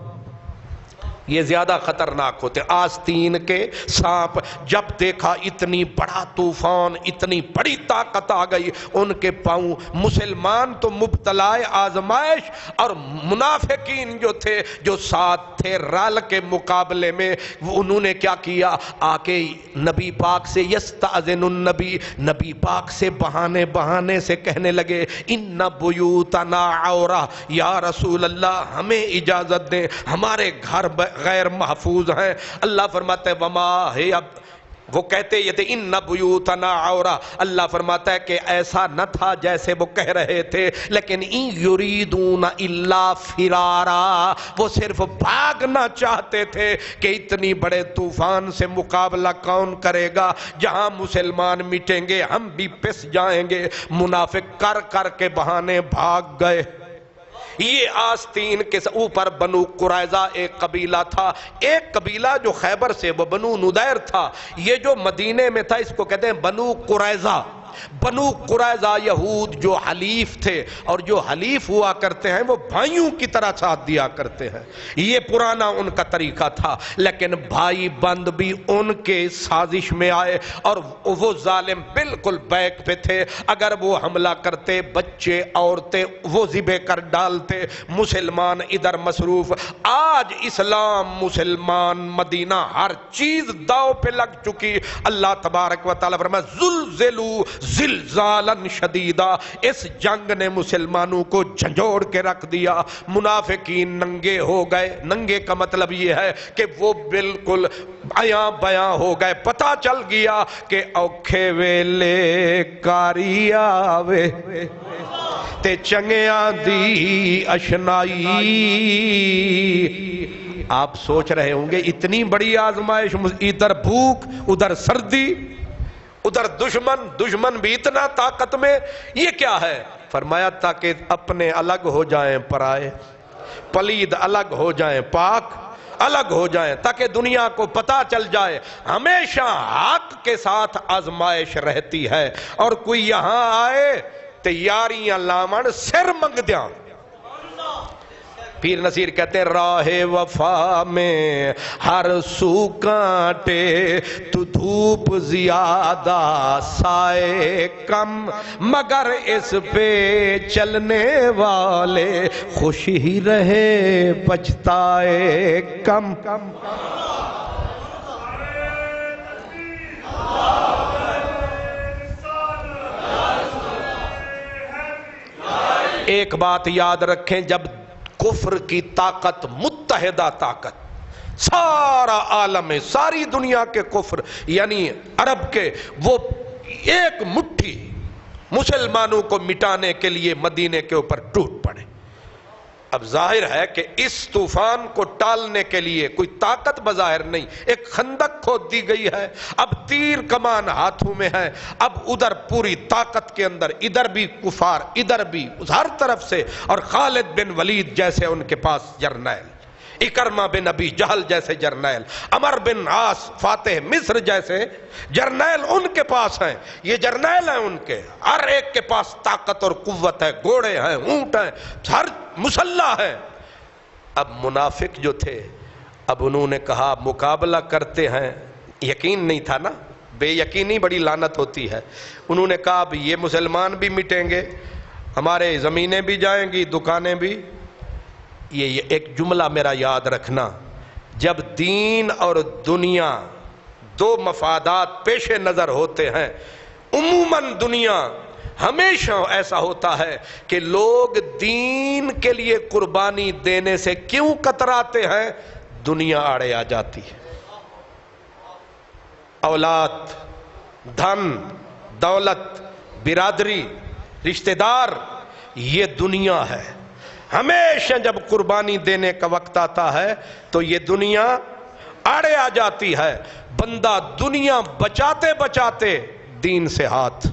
یہ زیادہ خطرناک ہوتے، آستین کے سانپ۔ جب دیکھا اتنی بڑا طوفان، اتنی بڑی طاقت آ گئی ان کے پاؤں، مسلمان تو مبتلا آزمائش، اور منافقین جو تھے جو ساتھ تھے رل کے مقابلے میں، انہوں نے کیا کیا، آ کے نبی پاک سے یستأذن النبی، نبی پاک سے بہانے سے کہنے لگے ان بیوتنا عورہ، یا رسول اللہ ہمیں اجازت دیں، ہمارے گھر غیر محفوظ ہیں۔ اللہ فرماتا ہے وما ہے، اب وہ کہتے یہ تھے ان بیوتنا عورہ، اللہ فرماتا ہے کہ ایسا نہ تھا جیسے وہ کہہ رہے تھے، لیکن ان یریدون الا فرارا، وہ صرف بھاگنا چاہتے تھے کہ اتنی بڑے طوفان سے مقابلہ کون کرے گا، جہاں مسلمان مٹیں گے ہم بھی پس جائیں گے۔ منافق کر کر کے بہانے بھاگ گئے۔ یہ آستین کے اوپر بنو قریظہ ایک قبیلہ تھا، ایک قبیلہ جو خیبر سے وہ بنو نضیر تھا، یہ جو مدینے میں تھا اس کو کہتے ہیں بنو قریظہ، بنو قریظہ یہود جو حلیف تھے اور جو حلیف ہوا کرتے ہیں وہ بھائیوں کی طرح ساتھ دیا کرتے ہیں، یہ پرانا ان کا طریقہ تھا، لیکن بھائی بند بھی ان کے سازش میں آئے اور وہ ظالم بالکل بیک پہ تھے، اگر وہ حملہ کرتے بچے عورتیں وہ ذبح کر ڈالتے، مسلمان ادھر مصروف۔ آج اسلام مسلمان مدینہ ہر چیز داؤ پہ لگ چکی۔ اللہ تبارک و تعالیٰ فرمایا زلزلوا زلزالا شدیدا، اس جنگ نے مسلمانوں کو جھنجھوڑ کے رکھ دیا، منافقین ننگے ہو گئے۔ ننگے کا مطلب یہ ہے کہ وہ بالکل عیاں بیاں ہو گئے، پتہ چل گیا کہ اوکھے ویلے کاری آوے تے چنگیاں دی اشنائی۔ آپ سوچ رہے ہوں گے اتنی بڑی آزمائش، ادھر بھوک ادھر سردی ادھر دشمن بھی اتنا طاقت میں، یہ کیا ہے؟ فرمایا تاکہ اپنے الگ ہو جائیں پرائے، پلید الگ ہو جائیں پاک الگ ہو جائیں، تاکہ دنیا کو پتہ چل جائے ہمیشہ حق کے ساتھ آزمائش رہتی ہے، اور کوئی یہاں آئے تیاریاں لامن سر منگ دیاں۔ پیر نصیر کہتے ہیں راہ وفا میں ہر سو کانٹے، تو دھوپ زیادہ سائے کم، مگر اس پہ چلنے والے خوش ہی رہے پچھتائے کم۔ ایک بات یاد رکھیں، جب کفر کی طاقت متحدہ طاقت، سارا عالم، ساری دنیا کے کفر یعنی عرب کے، وہ ایک مٹھی مسلمانوں کو مٹانے کے لیے مدینے کے اوپر ٹوٹ پڑے۔ اب ظاہر ہے کہ اس طوفان کو ٹالنے کے لیے کوئی طاقت بظاہر نہیں، ایک خندق کھود دی گئی ہے، اب تیر کمان ہاتھوں میں ہے، اب ادھر پوری طاقت کے اندر، ادھر بھی کفار ادھر بھی ہر طرف سے، اور خالد بن ولید جیسے ان کے پاس جرنیل، اکرمہ بن ابی جہل جیسے جرنیل، عمر بن عاص فاتح مصر جیسے جرنیل ان کے پاس ہیں، یہ جرنیل ہیں ان کے، ہر ایک کے پاس طاقت اور قوت ہے، گھوڑے ہیں، اونٹ ہیں، ہر مسلح ہے۔ اب منافق جو تھے، اب انہوں نے کہا مقابلہ کرتے ہیں، یقین نہیں تھا نا، بے یقینی بڑی لعنت ہوتی ہے، انہوں نے کہا اب یہ مسلمان بھی مٹیں گے، ہمارے زمینیں بھی جائیں گی، دکانیں بھی۔ یہ ایک جملہ میرا یاد رکھنا، جب دین اور دنیا دو مفادات پیش نظر ہوتے ہیں، عموماً دنیا ہمیشہ ایسا ہوتا ہے کہ لوگ دین کے لیے قربانی دینے سے کیوں کتراتے ہیں؟ دنیا آڑے آ جاتی ہے، اولاد، دھن، دولت، برادری، رشتہ دار، یہ دنیا ہے۔ ہمیشہ جب قربانی دینے کا وقت آتا ہے تو یہ دنیا آڑے آ جاتی ہے، بندہ دنیا بچاتے بچاتے دین سے ہاتھ۔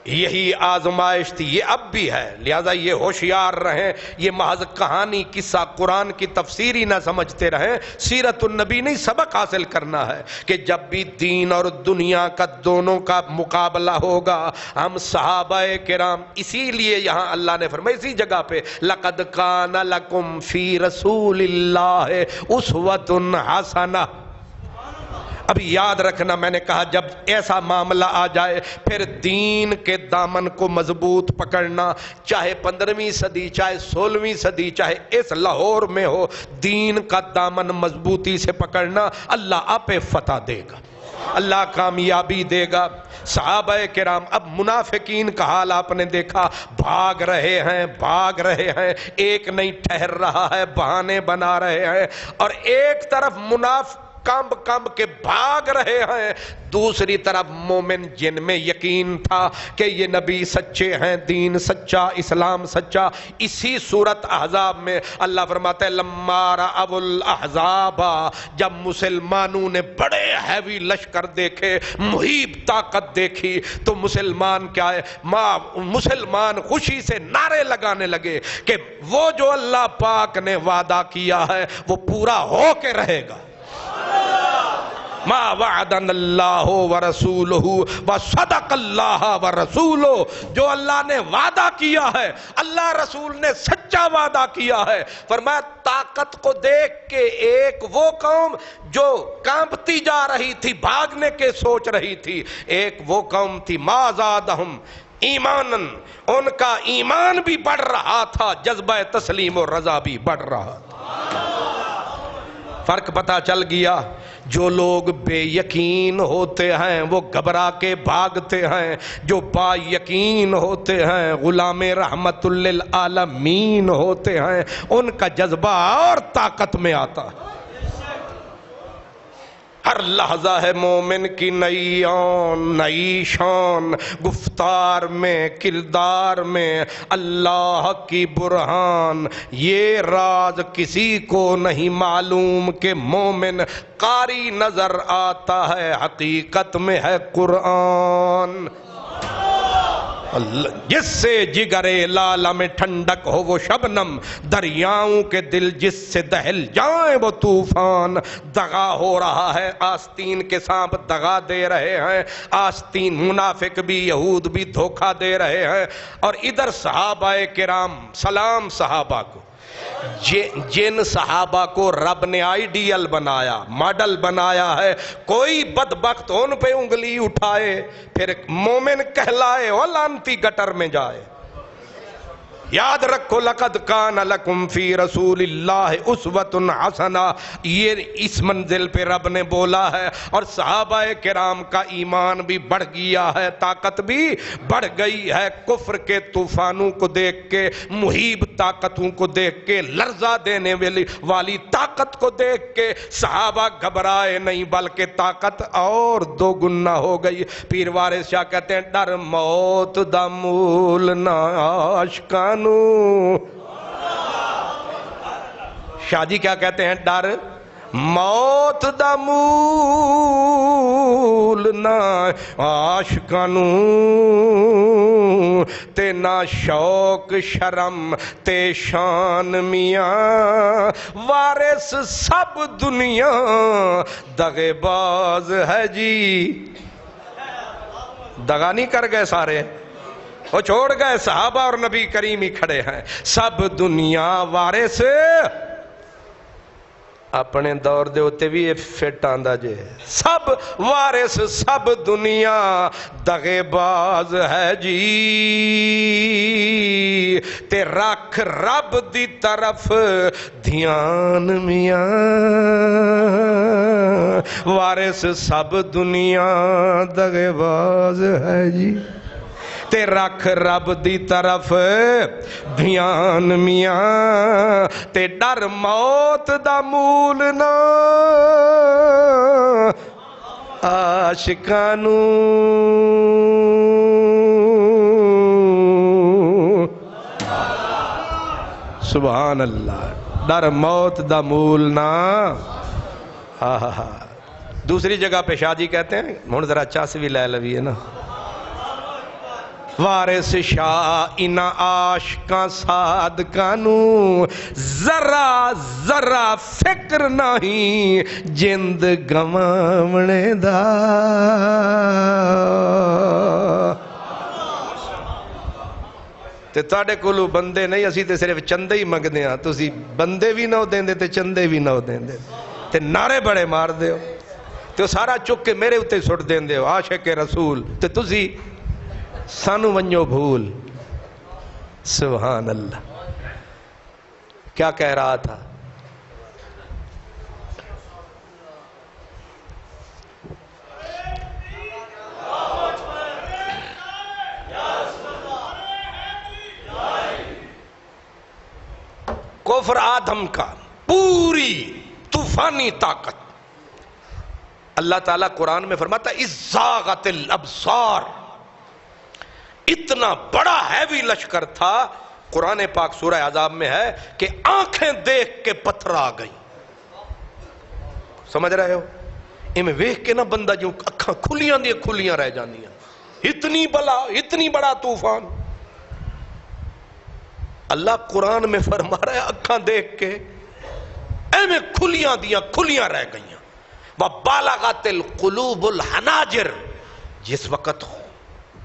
یہی آزمائش تھی، یہ اب بھی ہے، لہذا یہ ہوشیار رہیں، یہ محض کہانی قصہ قرآن کی تفسیری نہ سمجھتے رہیں، سیرت النبی نہیں، سبق حاصل کرنا ہے کہ جب بھی دین اور دنیا کا دونوں کا مقابلہ ہوگا، ہم صحابہ کرام، اسی لیے یہاں اللہ نے فرمایا اسی جگہ پہ لَقَدْ كَانَ لَكُمْ فِي رَسُولِ اللَّهِ أُسْوَةٌ حَسَنَةٌ۔ اب یاد رکھنا، میں نے کہا جب ایسا معاملہ آ جائے پھر دین کے دامن کو مضبوط پکڑنا، چاہے 15ویں صدی، چاہے 16ویں صدی، چاہے اس لاہور میں ہو، دین کا دامن مضبوطی سے پکڑنا، اللہ آپ فتح دے گا، اللہ کامیابی دے گا۔ صحابہ کرام، اب منافقین کا حال آپ نے دیکھا، بھاگ رہے ہیں، ایک نہیں ٹھہر رہا ہے، بہانے بنا رہے ہیں، اور ایک طرف منافق کمب کے بھاگ رہے ہیں، دوسری طرف مومن جن میں یقین تھا کہ یہ نبی سچے ہیں، دین سچا، اسلام سچا۔ اسی سورت احزاب میں اللہ فرماتا ہے لما رأوا الاحزاب، جب مسلمانوں نے بڑے ہیوی لشکر دیکھے، محیط طاقت دیکھی، تو مسلمان کیا ہے، مسلمان خوشی سے نعرے لگانے لگے کہ وہ جو اللہ پاک نے وعدہ کیا ہے وہ پورا ہو کے رہے گا۔ ما وعدنا اللہ ورسولہ وصدق اللہ ورسولہ، جو اللہ نے وعدہ کیا ہے اللہ رسول نے سچا وعدہ کیا ہے۔ فرمایا طاقت کو دیکھ کے ایک وہ قوم جو کانپتی جا رہی تھی، بھاگنے کے سوچ رہی تھی، ایک وہ قوم تھی ما زادہم ایمانن، ان کا ایمان بھی بڑھ رہا تھا، جذبہ تسلیم و رضا بھی بڑھ رہا تھا۔ فرق پتہ چل گیا، جو لوگ بے یقین ہوتے ہیں وہ گھبرا کے بھاگتے ہیں، جو با یقین ہوتے ہیں غلام رحمت للعالمین ہوتے ہیں، ان کا جذبہ اور طاقت میں آتا ہے۔ ہر لحظہ ہے مومن کی نئی آن نئی شان، گفتار میں کردار میں اللہ کی برہان، یہ راز کسی کو نہیں معلوم کہ مومن قاری نظر آتا ہے، حقیقت میں ہے قرآن۔ جس سے جگر لالہ میں ٹھنڈک ہو وہ شبنم، دریاؤں کے دل جس سے دہل جائیں وہ طوفان۔ دغا ہو رہا ہے آستین کے سانپ دغا دے رہے ہیں، آستین منافق بھی یہود بھی دھوکہ دے رہے ہیں، اور ادھر صحابہ کرام سلام صحابہ کو، جن صحابہ کو رب نے آئیڈیل بنایا ماڈل بنایا ہے، کوئی بدبخت ان پہ انگلی اٹھائے پھر مومن کہلائے اور لعنتی گٹر میں جائے۔ یاد رکھو لقد کان لکم فی رسول اللہ اسوۃ حسنہ، یہ اس منزل پہ رب نے بولا ہے، اور صحابہ کرام کا ایمان بھی بڑھ گیا ہے، طاقت بھی بڑھ گئی ہے، کفر کے طوفانوں کو دیکھ کے، محیب طاقتوں کو دیکھ کے، لرزہ دینے والی طاقت کو دیکھ کے صحابہ گھبرائے نہیں بلکہ طاقت اور دو گنا ہو گئی۔ پیر وارث شاہ کہتے ہیں ڈر موت دا مول نہ عاشقاں، شاہ جی کیا کہتے ہیں؟ ڈر موت دا مول نہ عاشقانو، تے نہ شوق شرم تے شان میاں، وارث سب دنیا دغے باز ہے جی۔ دغا نہیں کر گئے سارے، وہ چھوڑ گئے، صحابہ اور نبی کریم ہی کھڑے ہیں۔ سب دنیا وارث، اپنے دور دے ہوتے بھی یہ فٹ آندہ جے، سب وارث سب دنیا دغے باز ہے جی، تے رکھ رب دی طرف دھیان میاں، وارث سب دنیا دغے باز ہے جی، تے رکھ رب دی طرف دھیان میاں، تے ڈر موت دا مول نہ عاشقانو، سبحان اللہ، ڈر موت دا مول نہ۔ دوسری جگہ پہ شاہ جی کہتے ہیں، ہن ذرا چس بھی لے لوی ہے نا، وارث شاہ انہاں عاشقاں صادقانو، ذرا ذرا فکر نہیں جند گواونے دا، تے تاڑے کولو بندے نہیں، اسی تے صرف چندے ہی منگدے ہاں، تسی بندے بھی نہ دیندے تے چندے بھی نہ دیندے، تے نعرے بڑے مار دے ہو، تے سارا چک کے میرے اتے سٹ دیندے ہو، عاشق رسول، تے تسی سانو ونجو بھول۔ سبحان اللہ، کیا کہہ رہا تھا؟ کفر آدم کا پوری طوفانی طاقت، اللہ تعالیٰ قرآن میں فرماتا ہے اِذ زاغت الابصار، اتنا بڑا ہیوی لشکر تھا، قرآن پاک سورہ عذاب میں ہے کہ آنکھیں دیکھ کے پتھر آ گئی، سمجھ رہے ہو؟ میں ویکھ کے نہ بندہ جو اکھاں کھلیاں دی کھلیاں رہ جاندیاں، اتنی بلا اتنی بڑا طوفان۔ اللہ قرآن میں فرما رہا ہے اکھاں دیکھ کے میں کھلیاں دیاں کھلیاں رہ گئیاں، وَبَالَغَتِ الْقُلُوبُ الْحَنَاجِرِ، جس وقت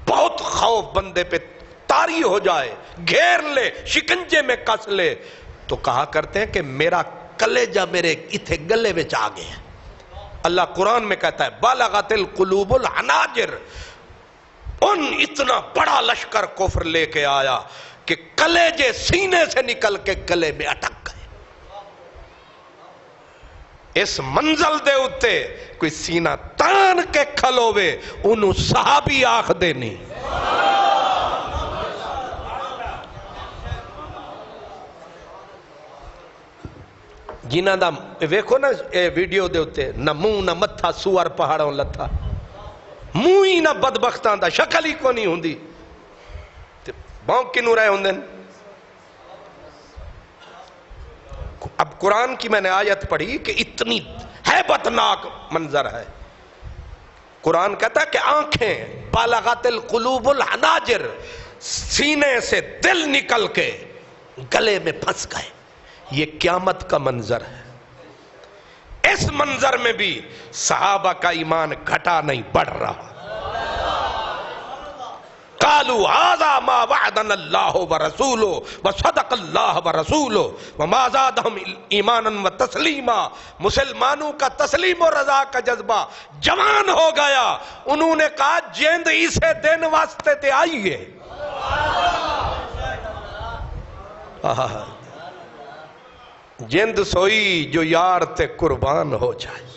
بہت خوف بندے پہ طاری ہو جائے، گھیر لے، شکنجے میں کس لے، تو کہا کرتے ہیں کہ میرا کلیجہ میرے اتھے گلے وچ آ گیا۔ اللہ قرآن میں کہتا ہے بالغت القلوب الحناجر، ان اتنا بڑا لشکر کفر لے کے آیا کہ کلیجے سینے سے نکل کے گلے میں اٹک گئے۔ اس منزل دے اتے کوئی سینہ تان کے کھلوے انہوں صحابی آخ دے نہیں۔ جنہ دا ویکھو نا ویڈیو دے اتے نہ منہ نہ متھا سوار پہاڑوں لتھا، منہ ہی نہ بدبختاں دا شکل ہی کو نہیں ہوندی، بونک کنوں رہے ہوندن۔ اب قرآن کی میں نے آیت پڑھی کہ اتنی ہیبتناک منظر ہے۔ قرآن کہتا ہے کہ آنکھیں بالغت القلوب الحناجر، سینے سے دل نکل کے گلے میں پھنس گئے۔ یہ قیامت کا منظر ہے۔ اس منظر میں بھی صحابہ کا ایمان گھٹا نہیں بڑھ رہا۔ قالوا هذا ما وعدنا الله ورسوله وصدق الله ورسوله وما زادهم ایمانا وتسلیما۔ مسلمانوں کا تسلیم و رضا کا جذبہ جوان ہو گیا۔ انہوں نے کہا جیند اسے دن واسطے تے آئیے۔ جند سوئی جو یار تے قربان ہو جائے۔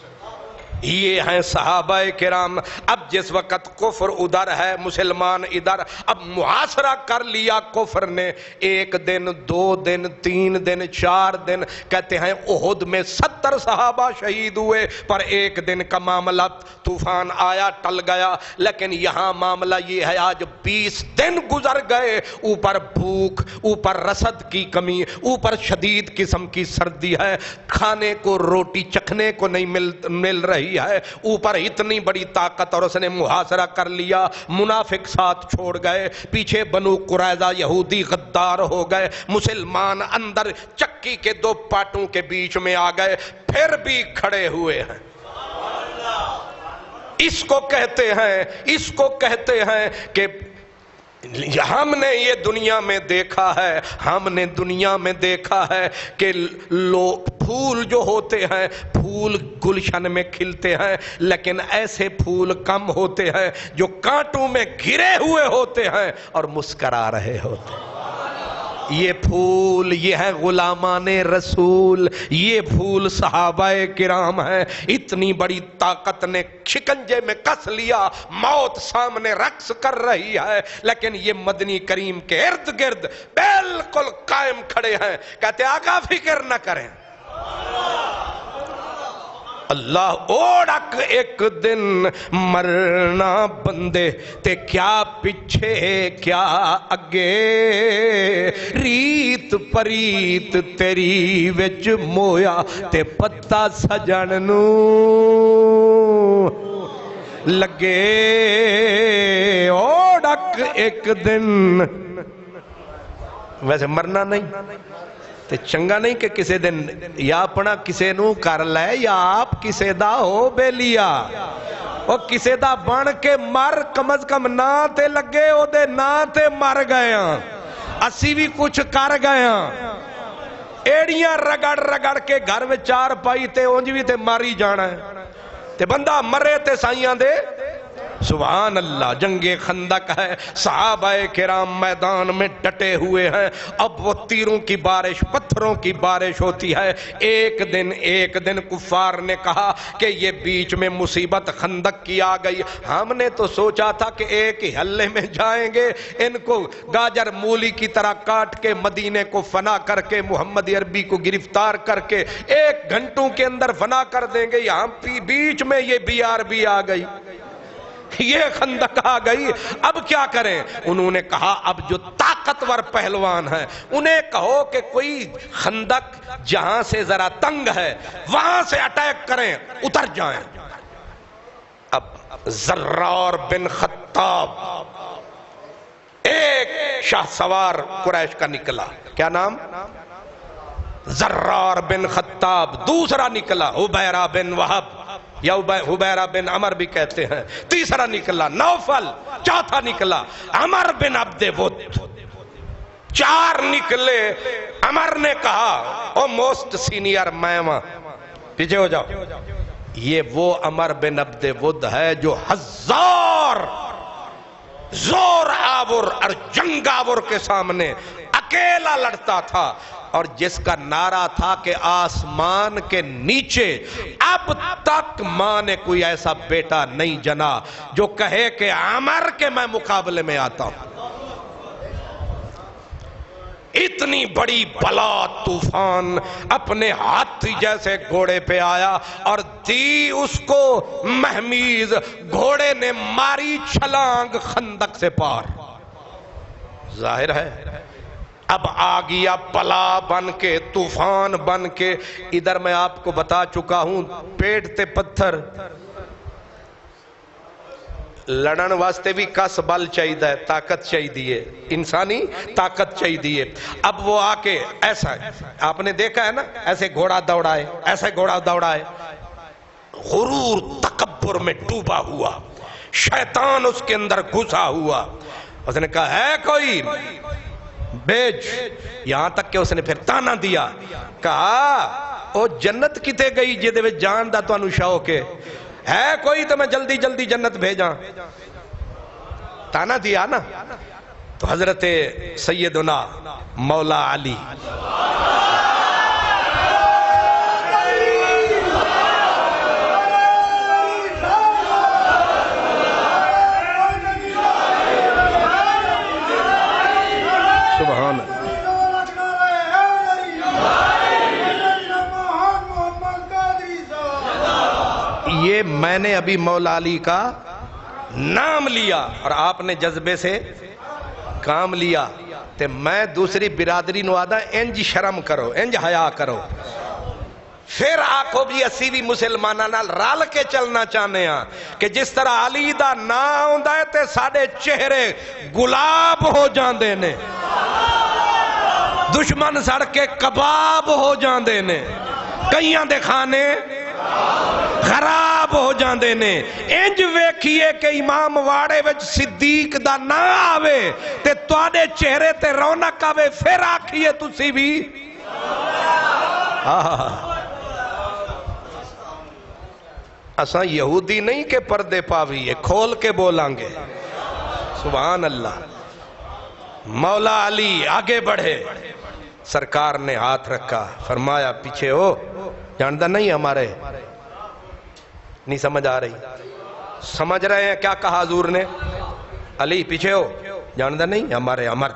یہ ہیں صحابہ کرام۔ اب جس وقت کفر ادھر ہے، مسلمان ادھر، اب محاصرہ کر لیا کفر نے، 1 دن 2 دن 3 دن 4 دن، کہتے ہیں احد میں 70 صحابہ شہید ہوئے، پر 1 دن کا معاملہ طوفان آیا ٹل گیا۔ لیکن یہاں معاملہ یہ ہے آج 20 دن گزر گئے، اوپر بھوک، اوپر رسد کی کمی، اوپر شدید قسم کی سردی ہے، کھانے کو روٹی چکھنے کو نہیں مل رہی ہے، اوپر اتنی بڑی طاقت، اور اس نے محاصرہ کر لیا۔ منافق ساتھ چھوڑ گئے، پیچھے بنو قریظہ یہودی غدار ہو گئے، مسلمان اندر چکی کے 2 پاٹوں کے بیچ میں آ گئے، پھر بھی کھڑے ہوئے ہیں۔ اس کو کہتے ہیں کہ ہم نے یہ دنیا میں دیکھا ہے، ہم نے دنیا میں دیکھا ہے کہ لوگ پھول جو ہوتے ہیں، پھول گلشن میں کھلتے ہیں، لیکن ایسے پھول کم ہوتے ہیں جو کانٹوں میں گھرے ہوئے ہوتے ہیں اور مسکرا رہے ہوتے ہیں۔ یہ پھول، یہ ہے غلامان رسول، یہ پھول صحابہ کرام ہیں۔ اتنی بڑی طاقت نے شکنجے میں کس لیا، موت سامنے رقص کر رہی ہے، لیکن یہ مدنی کریم کے ارد گرد بالکل قائم کھڑے ہیں، کہتے آقا فکر نہ کریں، اللہ اوڑک ایک دن مرنا بندے تے کیا پیچھے کیا اگے، ریت پریت تیری وچ مویا تے پتا سجن نو لگے، اوڑک ایک دن۔ ویسے مرنا نہیں تے چنگا نہیں کہ کسے دن یا اپنا کسے نو کر لے، یا آپ کسے دا ہو بے لیا، او کسے دا بن کے مر، کم از کم نہ تے لگے او دے نہ تے مر گیا، اسی بھی کچھ کر گیا۔ ایڑیاں رگڑ رگڑ کے گھر میں 4 پائی تے اونج بھی تے ماری جانا ہے، تے بندہ مرے تے سائیاں دے سبحان اللہ۔ جنگ خندق ہے، صحابہ کرام میدان میں ڈٹے ہوئے ہیں، اب وہ تیروں کی بارش، پتھروں کی بارش ہوتی ہے۔ ایک دن کفار نے کہا کہ یہ بیچ میں مصیبت خندق کی آ گئی، ہم نے تو سوچا تھا کہ ایک ہی حلے میں جائیں گے، ان کو گاجر مولی کی طرح کاٹ کے مدینے کو فنا کر کے، محمد عربی کو گرفتار کر کے 1 گھنٹوں کے اندر فنا کر دیں گے، یہاں بیچ میں یہ BRB آ گئی، یہ خندق آ گئی، اب کیا کریں؟ انہوں نے کہا اب جو طاقتور پہلوان ہیں انہیں کہو کہ کوئی خندق جہاں سے ذرا تنگ ہے وہاں سے اٹیک کریں، اتر جائیں۔ اب زرار بن خطاب ایک شاہ سوار قریش کا نکلا، کیا نام؟ زرار بن خطاب۔ دوسرا نکلا عبیرہ بن وہب، یا حبیرہ بن عمر بھی کہتے ہیں. تیسرا نکلا نوفل، چوتھا نکلا عمر بن عبد ود. 4 نکلے. عمر نے کہا او موسٹ سینئر میں وہاں پیچھے ہو جاؤ. یہ وہ عمر بن عبد ود ہے جو 1000 زور آور اور جنگ آور کے سامنے اکیلا لڑتا تھا، اور جس کا نعرہ تھا کہ آسمان کے نیچے اب تک ماں نے کوئی ایسا بیٹا نہیں جنا جو کہے کہ عمر کے میں مقابلے میں آتا ہوں. اتنی بڑی بلا طوفان اپنے ہاتھی جیسے گھوڑے پہ آیا اور دی اس کو مہمیز. گھوڑے نے ماری چھلانگ خندق سے پار. ظاہر ہے اب آ گیا بلا بن کے، طوفان بن کے. ادھر میں آپ کو بتا چکا ہوں پیٹ تے پتھر. لڑن واسطے بھی کس بل چاہیے، طاقت چاہیے، انسانی طاقت چاہیے. اب وہ آ کے ایسا آپ نے دیکھا ہے نا، ایسے گھوڑا دوڑائے، ایسے گھوڑا دوڑائے. غرور تکبر میں ڈوبا ہوا، شیطان اس کے اندر گھسا ہوا. اس نے کہا ہے کوئی بیج. یہاں تک کہ اس نے پھر تانا دیا، کہا او جنت کتے گئی جے دے وچ جان دا تانوں شوق ہے کوئی تو میں جلدی جلدی جنت بھیجاں. تانا دیا نا. تو حضرت سیدنا مولا علی سبحان اللہ. یہ میں نے ابھی مولا علی کا نام لیا اور آپ نے جذبے سے کام لیا. تے میں دوسری برادری نو آدھا انج شرم کرو، انج حیا کرو. پھر آکھو بھی اسی بھی مسلمانہ نال رال کے چلنا چاہنے ہاں کہ جس طرح علی دا نا ہوندا ہے تے ساڑے چہرے گلاب ہو جاندے نے، دشمن سڑ کے کباب ہو جاندے نے، کئیاں دے کھانے خراب ہو جاندے نے. انج ویکھیے کہ امام واڑے وچ صدیق دا نا آوے تے تواڈے چہرے تے رونق آوے. پھر آکھیے تسی بھی اساں یہودی نہیں کہ پردے پاویے، کھول کے بولاں گے. سبحان اللہ. مولا علی آگے بڑھے. سرکار نے ہاتھ رکھا، فرمایا پیچھے ہو. جاندہ نہیں ہمارے نہیں سمجھ آ رہی؟ سمجھ رہے ہیں کیا کہا حضور نے؟ علی پیچھے ہو. جاندہ نہیں ہمارے عمر.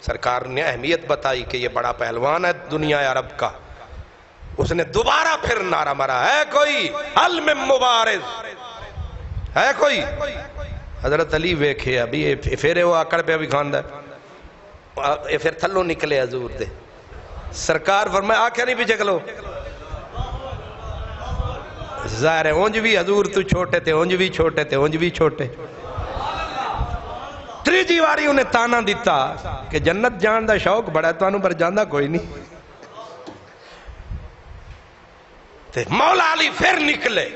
سرکار نے اہمیت بتائی کہ یہ بڑا پہلوان ہے دنیا عرب کا. اس نے دوبارہ پھر نعرہ مرا، ہے کوئی حل میں مبارز، ہے کوئی؟ حضرت علی ویکھے ابھی پھیرے ہو آکڑ پہ ابھی کھاندہ ہے. پھر تھلو نکلے حضور دے. سرکار فرمایا آکھیا نہیں پیچھے کلو. ظاہر ہے اونج بھی حضور تو چھوٹے تھے، اونج بھی چھوٹے تھے، اونج بھی چھوٹے. تریجی واری انہیں تانا دیتا کہ جنت جان دا شوق بڑا ہے تو انہوں پر جاندہ کوئی نہیں. مولا علی پھر نکلے.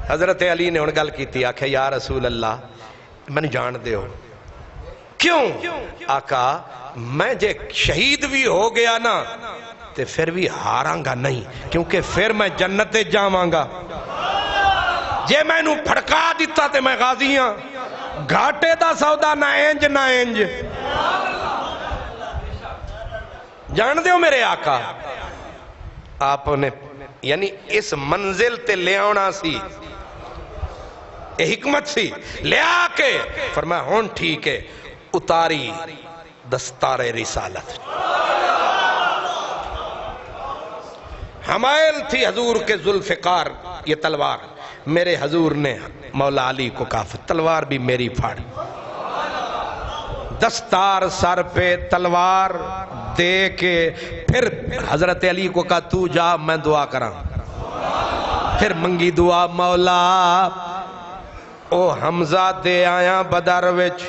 حضرت علی نے ان گل کی تھی، آکھے یا رسول اللہ میں جان دے ہو. کیوں؟ آقا میں جے شہید بھی ہو گیا نا تے پھر بھی ہاراں گا نہیں، کیونکہ پھر میں جنت جاواں گا. جے میں نو پھڑکا دیتا تے میں غازی ہاں. گھاٹے دا سودا نہ انج نہ انج. جان دے ہو میرے آقا. آپ نے یعنی اس منزل تے لے آنا سی، حکمت سی، لے آ کے فرمایا ہون ٹھیک ہے. اتاری دستار رسالت. حمائل تھی حضور کے ذوالفقار یہ تلوار. میرے حضور نے مولا علی کو کہا تلوار بھی میری پھاڑ. دستار سر پہ تلوار دے کے پھر حضرت علی کو کہا تو جا میں دعا کراں. پھر منگی دعا، مولا او حمزہ دے آیا بدر وچ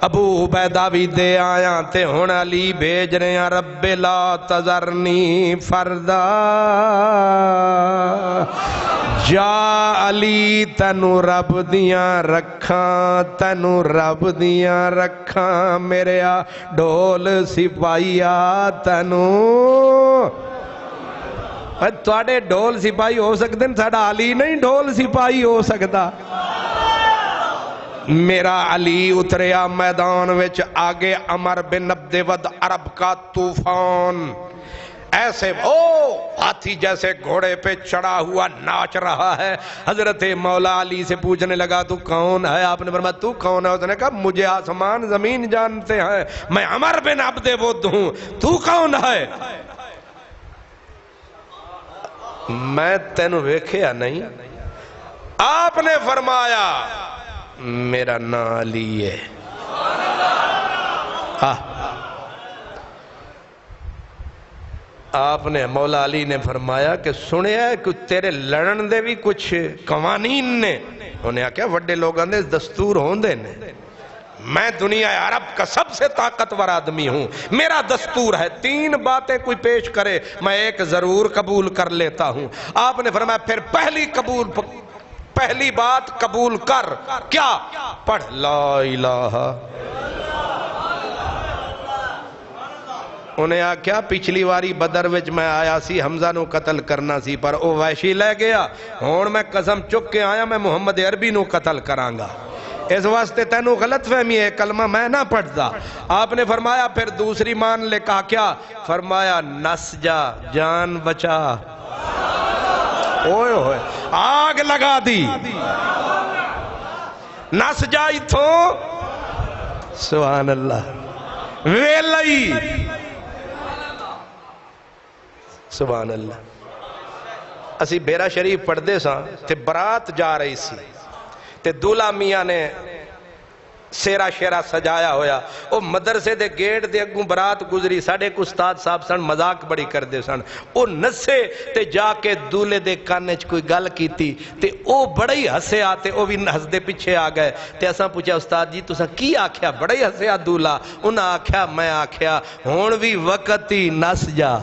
ابو عبیدہ بھی دے آیا تے ہن علی بھیج رہے ہیں رب لا تذرنی فردا جا علی تینو رب دیاں رکھاں تینو رب دیاں رکھاں میرے آ ڈھول سپاہیا تینو تواڈے ڈھول سپاہی ہو سکتے ہیں ساڈا علی نہیں ڈھول سپاہی ہو سکتا میرا علی اتریا میدان وچ آگے عمر بن عبد ود عرب کا طوفان ایسے ہاتھی جیسے گھوڑے پہ چڑھا ہوا ناچ رہا ہے حضرت مولا علی سے پوچھنے لگا تو کون ہے آپ نے فرمایا تو کون ہے اس نے کہا مجھے آسمان زمین جانتے ہیں میں عمر بن عبد ود ہوں تو کون ہے میں تینوں ویکھیا نہیں آپ نے فرمایا میرا نام علی ہے آپ نے مولا علی نے فرمایا کہ سنیا ہے کہ تیرے لڑن دے بھی کچھ قوانین نے انہیں کیا وڈے لوگاں دے دستور ہوندے نے میں دنیا عرب کا سب سے طاقتور آدمی ہوں میرا دستور ہے 3 باتیں کوئی پیش کرے میں ایک ضرور قبول کر لیتا ہوں آپ نے فرمایا پھر پہلی بات قبول کر کیا پڑھ لا الہ انہیں آکھیا پچھلی واری بدر وچ میں آیا سی حمزہ نو قتل کرنا سی پر او وحشی لے گیا ہون میں قسم چک کے آیا میں محمد عربی نو قتل کرانگا اس واسطے تینوں غلط فہمی ہے کلمہ میں نہ پڑھتا آپ نے فرمایا پھر دوسری مان لے کہا کیا فرمایا نس جا جان بچا اوئے ہوئے آگ لگا دی نس جائی تھو سبحان اللہ ویلئی سبحان اللہ اسی بیرا شریف پڑھ دے ساں تے برات جا رہی سی تے دولہ میاں نے سیرا شیرا سجایا ہویا او مدرسے دے گیٹ دے اگوں برات گزری ساڑھے کو استاد صاحب سن مذاق بڑی کر دے سن او نسے تے جا کے دولے دے کانچ کوئی گل کیتی تے او بڑی ہسے آتے او بھی ہس دے پیچھے آ گئے تے اساں پوچھا استاد جی تساں کی آکھیا بڑی ہسے آ دولہ انہاں آکھیا میں آکھیا ہون بھی وقت ہی نس جا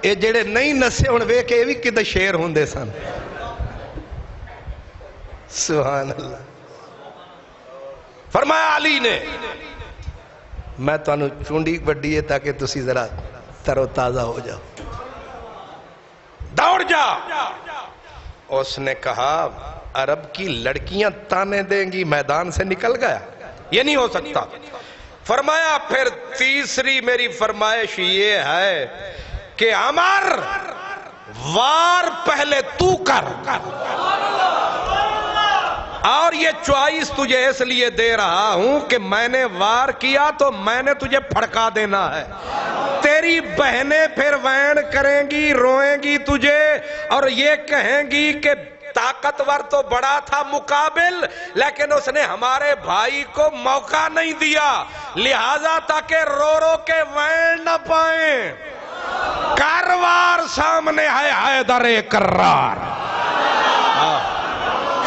اے جڑے نہیں نسے ہون وے کہ بھی کدھر شیر ہوندے سن سبحان اللہ فرمایا علی نے میں تو انہوں چونڈی بڑی ہے تاکہ تسی ذرا تر و تازہ ہو جاؤ دوڑ جا اس نے کہا عرب کی لڑکیاں تانے دیں گی میدان سے نکل گیا یہ نہیں ہو سکتا فرمایا پھر تیسری میری فرمائش یہ ہے کہ عمر وار پہلے تو کر اور یہ چوائس تجھے اس لیے دے رہا ہوں کہ میں نے وار کیا تو میں نے تجھے پھڑکا دینا ہے تیری بہنیں پھر وین کریں گی روئیں گی تجھے اور یہ کہیں گی کہ طاقتور تو بڑا تھا مقابل لیکن اس نے ہمارے بھائی کو موقع نہیں دیا لہذا تاکہ رو رو کے وین نہ پائیں کاروار سامنے ہے حیدر کرار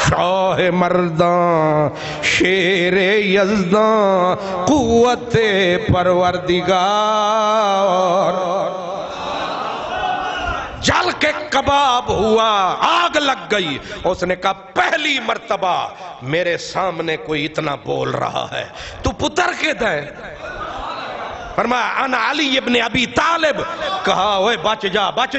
شاہ مردان شیر یزدان قوت پروردگار جل کے کباب ہوا آگ لگ گئی اس نے کہا پہلی مرتبہ میرے سامنے کوئی اتنا بول رہا ہے تو پتر کے دیں فرمایا انا علی ابن ابی طالب کہا اوے بچ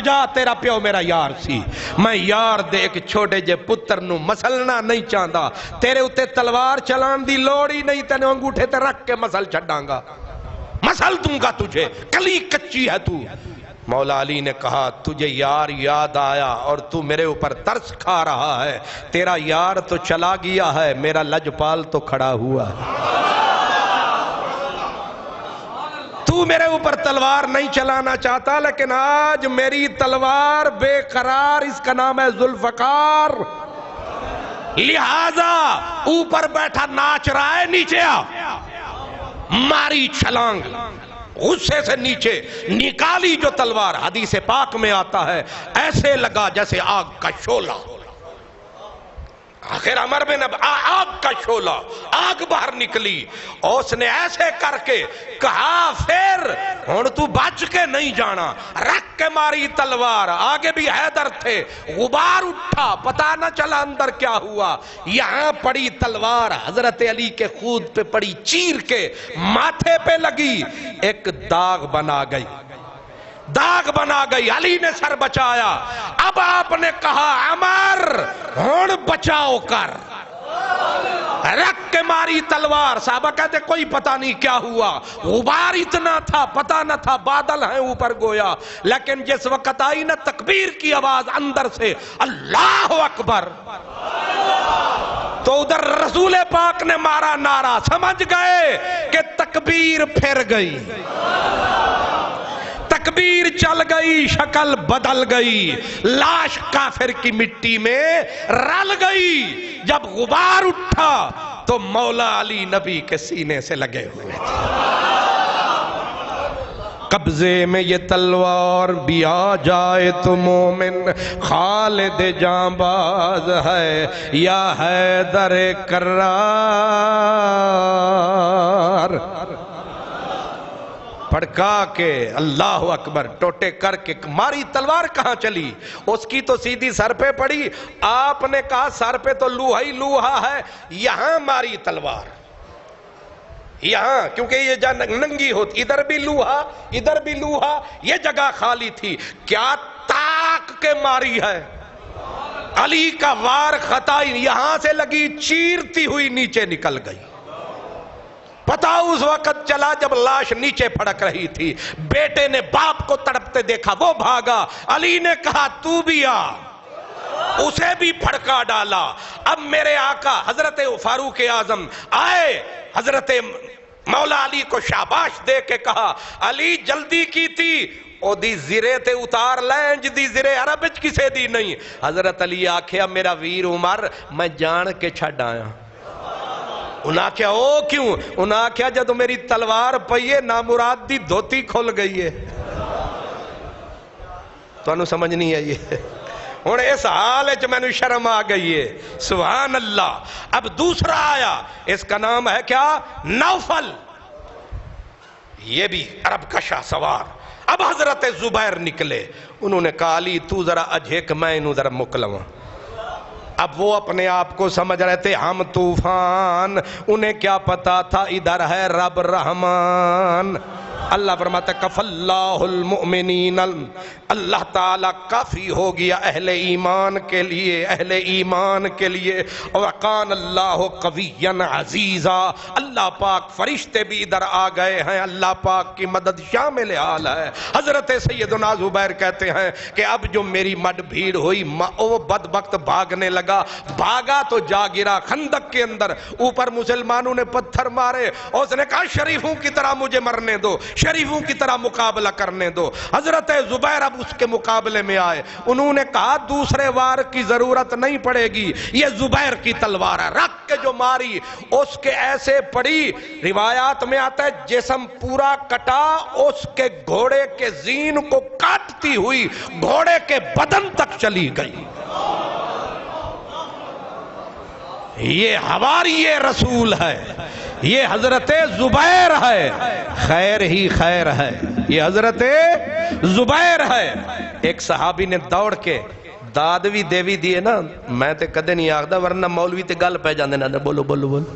جا تیرا پیو میرا یار سی میں یار دے ایک چھوٹے جے پتر نو مسلنا نہیں چاہتا تیرے اتے تلوار چلان دی لوڑی نہیں تینے انگوٹھے تے رکھ کے مسل چھڑاں گا مسل دوں گا تجھے کلی کچی ہے تو مولا علی نے کہا تجھے یار یاد آیا اور تو میرے اوپر ترس کھا رہا ہے تیرا یار تو چلا گیا ہے میرا لجپال تو کھڑا ہوا ہے تو میرے اوپر تلوار نہیں چلانا چاہتا لیکن آج میری تلوار بے قرار اس کا نام ہے ذوالفقار لہذا اوپر بیٹھا ناچ رہا ہے، نیچے آ، ماری چھلانگ، غصے سے نیچے نکالی جو تلوار، حدیث پاک میں آتا ہے ایسے لگا جیسے آگ کا شعلہ، آخر عمر بن آگ کا شعلہ، آگ باہر نکلی، اور اس نے ایسے کر کے کہا پھر ہن تو بچ کے نہیں جانا، رکھ کے ماری تلوار، آگے بھی حیدر تھے، غبار اٹھا، پتہ نہ چلا اندر کیا ہوا، یہاں پڑی تلوار حضرت علی کے خود پہ پڑی، چیر کے ماتھے پہ لگی، ایک داغ بنا گئی، داغ بنا گئی، علی نے سر بچایا، اب آپ نے کہا عمر ہن بچاؤ کر، رکھ کے ماری تلوار، صحابہ کہتے کوئی پتہ نہیں کیا ہوا، غبار اتنا تھا پتہ نہ تھا بادل ہیں اوپر گویا، لیکن جس وقت آئی نا تکبیر کی آواز اندر سے اللہ اکبر، تو ادھر رسول پاک نے مارا نعرہ، سمجھ گئے کہ تکبیر پھر گئی، تکبیر چل گئی، شکل بدل گئی، لاش کافر کی مٹی میں رل گئی، جب غبار اٹھا تو مولا علی نبی کے سینے سے لگے ہوئے تھے، قبضے میں یہ تلوار بھی آ جائے تو مومن خالد جانباز ہے یا حیدر کرار، پھڑکا کے اللہ اکبر ٹوٹے کر کے ماری تلوار کہاں چلی، اس کی تو سیدھی سر پہ پڑی، آپ نے کہا سر پہ تو لوہا ہی لوہا ہے، یہاں ماری تلوار، یہاں کیونکہ یہ جگہ ننگی ہوتی، ادھر بھی لوہا ادھر بھی لوہا، یہ جگہ خالی تھی، کیا تاک کے ماری ہے، علی کا وار خطا، یہاں سے لگی چیرتی ہوئی نیچے نکل گئی، پتہ اس وقت چلا جب لاش نیچے پھڑک رہی تھی، بیٹے نے باپ کو تڑپتے دیکھا، وہ بھاگا، علی نے کہا تو بھی آ، اسے بھی پھڑکا ڈالا، اب میرے آقا حضرت فاروق اعظم آئے، حضرت مولا علی کو شاباش دے کے کہا علی جلدی کی تھی، او دی زرے تے اتار لینج دی زرے عربچ کسے دی نہیں، حضرت علی آکھیا میرا ویر عمر میں جان کے چھڑ آیا، انہاں کیا او کیوں، انہاں کیا جدو میری تلوار پئیے نامراد دی دھوتی کھل گئی ہے، تو انہوں سمجھ نہیں آئی ہے، اور اس حال ہے میں نے شرم آ گئی ہے، سبحان اللہ۔ اب دوسرا آیا، اس کا نام ہے کیا، نوفل، یہ بھی عرب کا شاہ سوار، اب حضرت زبیر نکلے، انہوں نے کہا علی تو ذرا اجھک میں انہوں ذرا مکلواں، اب وہ اپنے آپ کو سمجھ رہے تھے ہم طوفان، انہیں کیا پتا تھا ادھر ہے رب رحمان، اللہ فرماتا ہے کف اللہ المؤمنین، اللہ تعالیٰ کافی ہو گیا اہل ایمان کے لیے، اہل ایمان کے لیے، وقان اللہ قویا عزیزا، اللہ پاک فرشتے بھی ادھر آ گئے ہیں، اللہ پاک کی مدد شامل حال ہے۔ حضرت سیدنا زبیر کہتے ہیں کہ اب جو میری مڈ بھیڑ ہوئی، وہ بدبخت بھاگنے لگا، بھاگا تو جا گرا خندق کے اندر، اوپر مسلمانوں نے پتھر مارے، اور اس نے کہا شریفوں کی طرح مجھے مرنے دو، شریفوں کی طرح مقابلہ کرنے دو۔ حضرت زبیر اب اس کے مقابلے میں آئے، انہوں نے کہا دوسرے وار کی ضرورت نہیں پڑے گی، یہ زبیر کی تلوار ہے، رکھ کے جو ماری اس کے ایسے پڑی، روایات میں آتا ہے جسم پورا کٹا، اس کے گھوڑے کے زین کو کاٹتی ہوئی گھوڑے کے بدن تک چلی گئی۔ یہ حواری رسول ہے، یہ حضرت زبیر ہے، خیر ہی خیر ہے، یہ حضرت زبیر ہے۔ ایک صحابی نے دوڑ کے دادوی دیوی دیے نا، میں تے کدے نہیں آخدا ورنہ مولوی تے گل پہ جاندے نا، بولو بولو بولو۔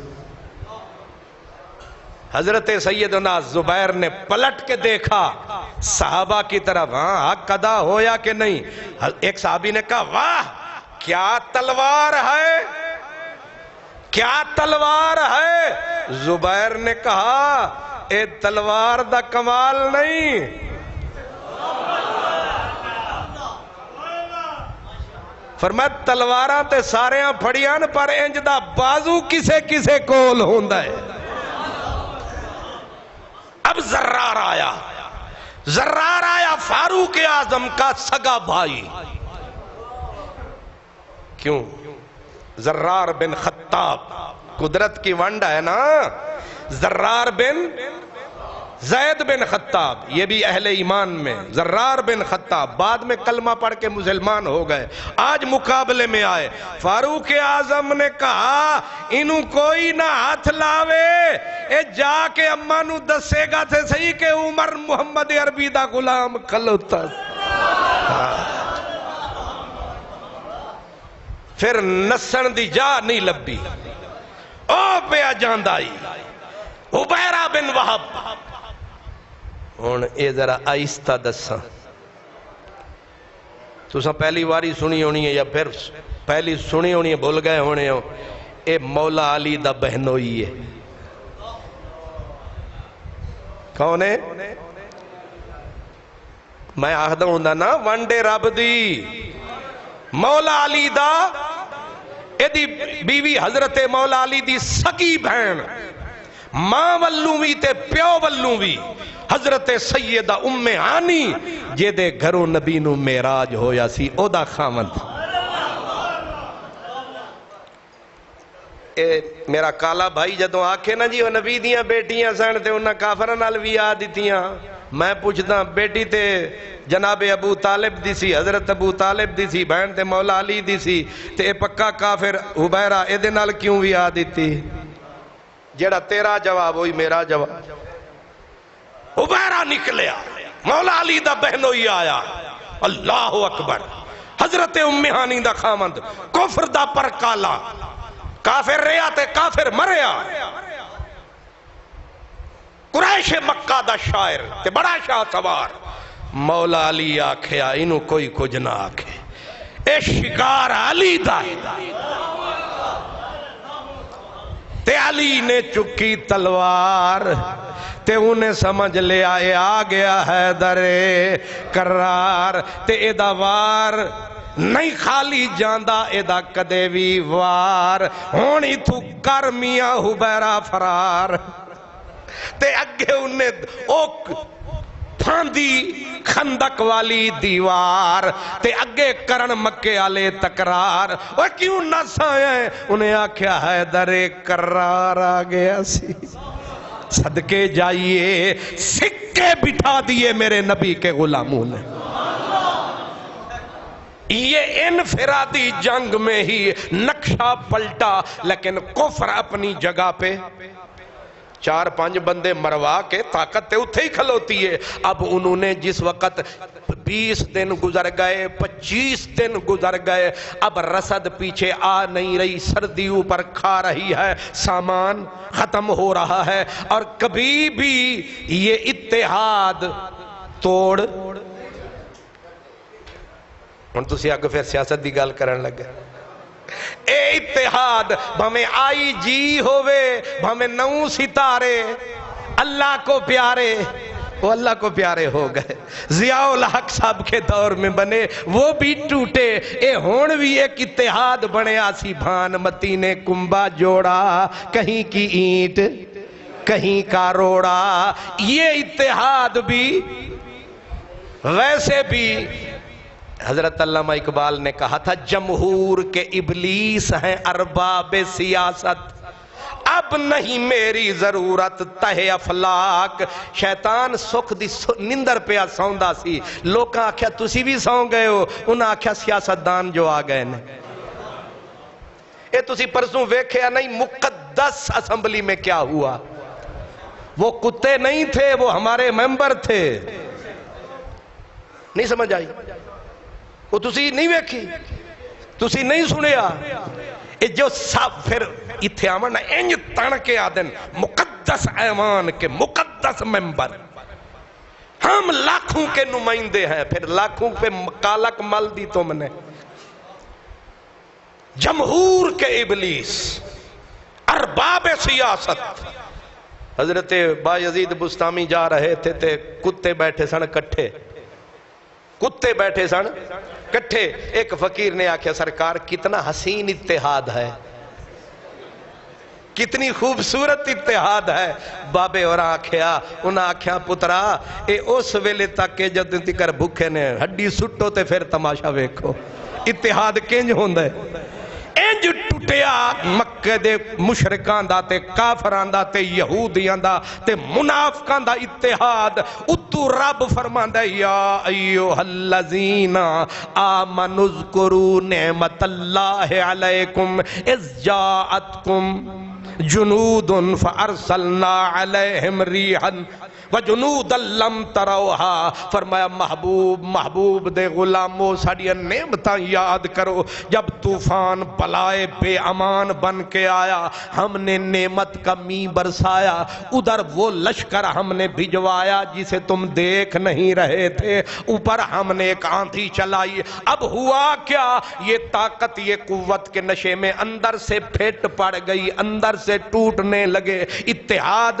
حضرت سیدنا زبیر نے پلٹ کے دیکھا صحابہ کی طرف، ہاں حق ادا ہویا کہ نہیں؟ ایک صحابی نے کہا واہ کیا تلوار ہے، کیا تلوار ہے؟ زبیر نے کہا اے تلوار دا کمال نہیں، فرمایا تلواراں تے ساریاں پھڑیاں پر انج دا بازو کسے کسے کول ہوندا ہے۔ اب زرار آیا، زرار آیا فاروق اعظم کا سگا بھائی، کیوں زرار بن خطاب، قدرت کی ونڈ ہے نا، زرار بن زید بن خطاب، یہ بھی اہل ایمان میں، زرار بن خطاب بعد میں کلمہ پڑھ کے مسلمان ہو گئے، آج مقابلے میں آئے۔ فاروق اعظم نے کہا انہوں کوئی نہ ہاتھ لاوے، اے جا کے اماں نو دسے گا تھے صحیح کہ عمر محمد عربی دا غلام کھلوتا۔ پھر نسن دی جا نہیں لبی، او پہ جاندائی عبیرہ بن وہب۔ ہون اے ذرا آہستہ دساں، تساں پہلی واری سنی ہونی ہے یا پھر پہلی سنی ہونی ہے بھول گئے ہونے ہو، اے مولا علی دا بہنوئی ہے۔ کون ہے؟ میں آخدہ ہوں نا ونڈے رب دی، مولا علی دا، اے دی بیوی حضرت مولا علی دی سکی بہن، ماں والوں بھی تے پیو والوں بھی، حضرت سیدہ ام ہانی جے دے گھروں نبی نو معراج ہویا سی، او دا خامند۔ اے میرا کالا بھائی جدوں آکھے نا جی وہ نبی دیاں بیٹیاں سن تے انہاں کافراں نال بھی آ دتیاں، میں پوچھدا بیٹی تے جناب ابو طالب دی سی، حضرت ابو طالب دی سی، بہن تے مولا علی دی سی، تے اے پکا کافر حبیرہ اے دے نال کیوں بھی آ دتی؟ جیڑا تیرا جواب ہوئی میرا جواب۔ حبیرہ نکلیا، مولا علی دا بہنوئی آیا، اللہ اکبر، حضرت ام ہانی دا خامند، کفر دا پر کالا، کافر رہا تے کافر مریا، قریش مکہ دا شاعر تے بڑا شاہ سوار، مولا علی آکھیا انہوں کوئی کچھ نہ آکھے، اے شکار علی دا تے علی نے چکی تلوار تے انہیں سمجھ لیا اے آ گیا ہے درے کرار تے اے دا وار نہیں خالی جاندہ اے دا کدے وی وار ہونی تو کر میاں حبیرہ فرار تے اگے انہیں اوک پھاندی خندق والی دیوار تے اگے کرن مکے آلے تکرار وہ کیوں نہ سائیں انہیں آکھیا ہے درے کرار آ گیا سی صدقے جائیے سکے بٹھا دیے میرے نبی کے غلاموں نے یہ انفرادی جنگ میں ہی نقشہ پلٹا لیکن کفر اپنی جگہ پہ 4-5 بندے مروا کے طاقت تے اتھے ہی کھلوتی ہے اب انہوں نے جس وقت 20 دن گزر گئے 25 دن گزر گئے اب رسد پیچھے آ نہیں رہی سردی اوپر کھا رہی ہے سامان ختم ہو رہا ہے اور کبھی بھی یہ اتحاد توڑ ہن تسی اگ پھر سیاست دی گل کرن لگے اے اتحاد بھمیں آئی جی ہوئے بھمیں 9 ستارے اللہ کو پیارے وہ اللہ کو پیارے ہو گئے ضیاء الحق صاحب کے دور میں بنے وہ بھی ٹوٹے اے ہون بھی ایک اتحاد بنے آسی بھان متی نے کنبا جوڑا کہیں کی اینٹ کہیں کا روڑا یہ اتحاد بھی ویسے بھی حضرت علامہ اقبال نے کہا تھا جمہور کے ابلیس ہیں ارباب سیاست اب نہیں میری ضرورت تہ افلاک شیطان سکھ دی نندر پہ سوندا سی لوکاں آکھیا تسی بھی سون گئے ہو انہاں آکھیا سیاستدان جو آ گئے نے اے تسی پرسوں ویکھیا نہیں مقدس اسمبلی میں کیا ہوا وہ کتے نہیں تھے وہ ہمارے ممبر تھے نہیں سمجھ آئی وہ تسی نہیں ویکھی تسی نہیں سنیا اے جو سب پھر اتھے آمن انج تن کے آدن مقدس ایوان کے مقدس ممبر ہم لاکھوں کے نمائندے ہیں پھر لاکھوں پہ کالک مل دی تم نے جمہور کے ابلیس ارباب سیاست حضرت بایزید بستامی جا رہے تھے تے کتے بیٹھے سن کٹھے کتے بیٹھے سن کٹھے ایک فقیر نے آکھیا سرکار کتنا حسین اتحاد ہے کتنی خوبصورت اتحاد ہے بابے اور آکھیا انہاں آکھیا پترا اے اس ویلے تک کہ جد تکر بھکھے نے ہڈی سٹو تے پھر تماشا ویکھو اتحاد کنج ہوندہ ہے انج لٹیا مکے دے مشرکاں دا تے کافراں دا تے یہودیاں دا تے منافقاں دا اتحاد. اتو رب فرماندا ہے یا ایھا الذین آمنوا اذکروا نعمت اللہ علیکم اذ جاءتکم جنود فارسلنا علیہم ریحا وجنود لم تروہا. فرمایا محبوب دے غلامو ساڑیاں نعمتاں یاد کرو. جب طوفان بلائے بے امان بن کے آیا ہم نے نعمت کا می برسایا. ادھر وہ لشکر ہم نے بھجوایا جسے تم دیکھ نہیں رہے تھے. اوپر ہم نے ایک آندھی چلائی. اب ہوا کیا؟ یہ طاقت یہ قوت کے نشے میں اندر سے پھٹ پڑ گئی, اندر سے ٹوٹنے لگے, اتحاد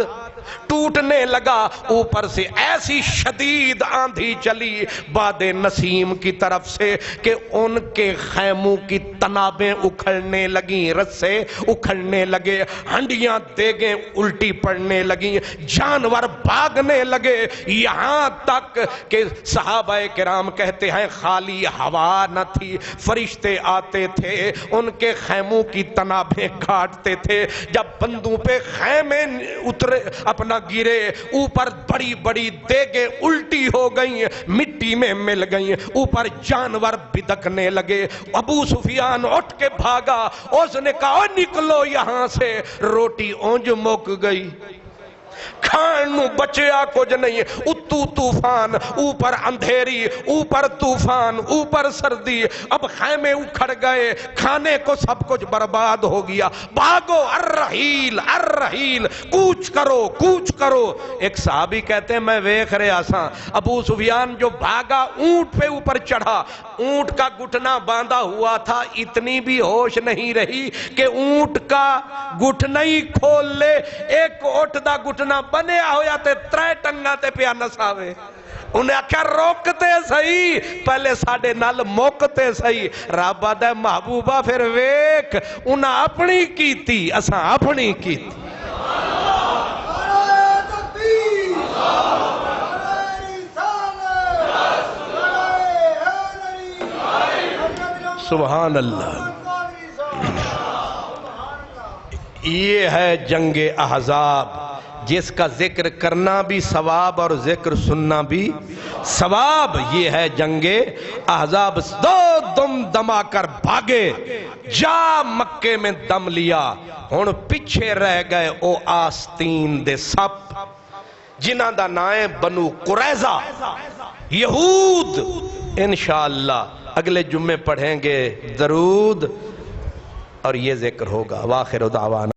ٹوٹنے لگا. اوپر سے ایسی شدید آندھی چلی باد نسیم کی طرف سے کہ ان کے خیموں کی تنابیں اکھڑنے لگیں, رسے اکھڑنے لگے, ہنڈیاں دیگیں الٹی پڑنے لگیں, جانور بھاگنے لگے. یہاں تک کہ صحابہ کرام کہتے ہیں خالی ہوا نہ تھی, فرشتے آتے تھے ان کے خیموں کی تنابیں کاٹتے تھے. جب بندوں پہ خیمے اترے اپنا گرے, اوپر بڑی بڑی دیگیں الٹی ہو گئیں, مٹی میں مل گئیں, اوپر جانور بدکنے لگے. ابو سفیان اٹھ کے بھاگا, اس نے کہا نکلو یہاں سے, روٹی اونج مک گئی, کھانوں بچیا کچھ نہیں. اتو طوفان, اوپر اندھیری, اوپر طوفان, اوپر سردی. اب خیمے اکھڑ گئے, کھانے کو سب کچھ برباد ہو گیا. بھاگو, الرحیل الرحیل, کوچ کرو کوچ کرو. ایک صحابی کہتے ہیں میں ویکھ رہا سا ابو سفیان جو بھاگا اونٹ پہ اوپر چڑھا, اونٹ کا گھٹنا باندھا ہوا تھا, اتنی بھی ہوش نہیں رہی کہ اونٹ کا گھٹنا ہی کھول لے. ایک اٹھ دا گھٹنا بنیا ہویا تے ترے ٹنگا تے پیا نساوے. انہیں آکھا روکتے صحیح, پہلے ساڑے نال موکتے صحیح. رب آدھا ہے محبوبہ پھر ویک, انہاں اپنی کیتی اساں اپنی کیتی. سبحان اللہ. یہ ہے جنگ احزاب جس کا ذکر کرنا بھی ثواب اور ذکر سننا بھی ثواب. یہ ہے جنگ احزاب. دو دم دما کر بھاگے, جا مکے میں دم لیا. ہن پیچھے رہ گئے او آستین دے سپ جنہاں دا نائیں بنو قریظہ یہود. انشاءاللہ اگلے جمعے پڑھیں گے درود اور یہ ذکر ہوگا. واخر دعوانا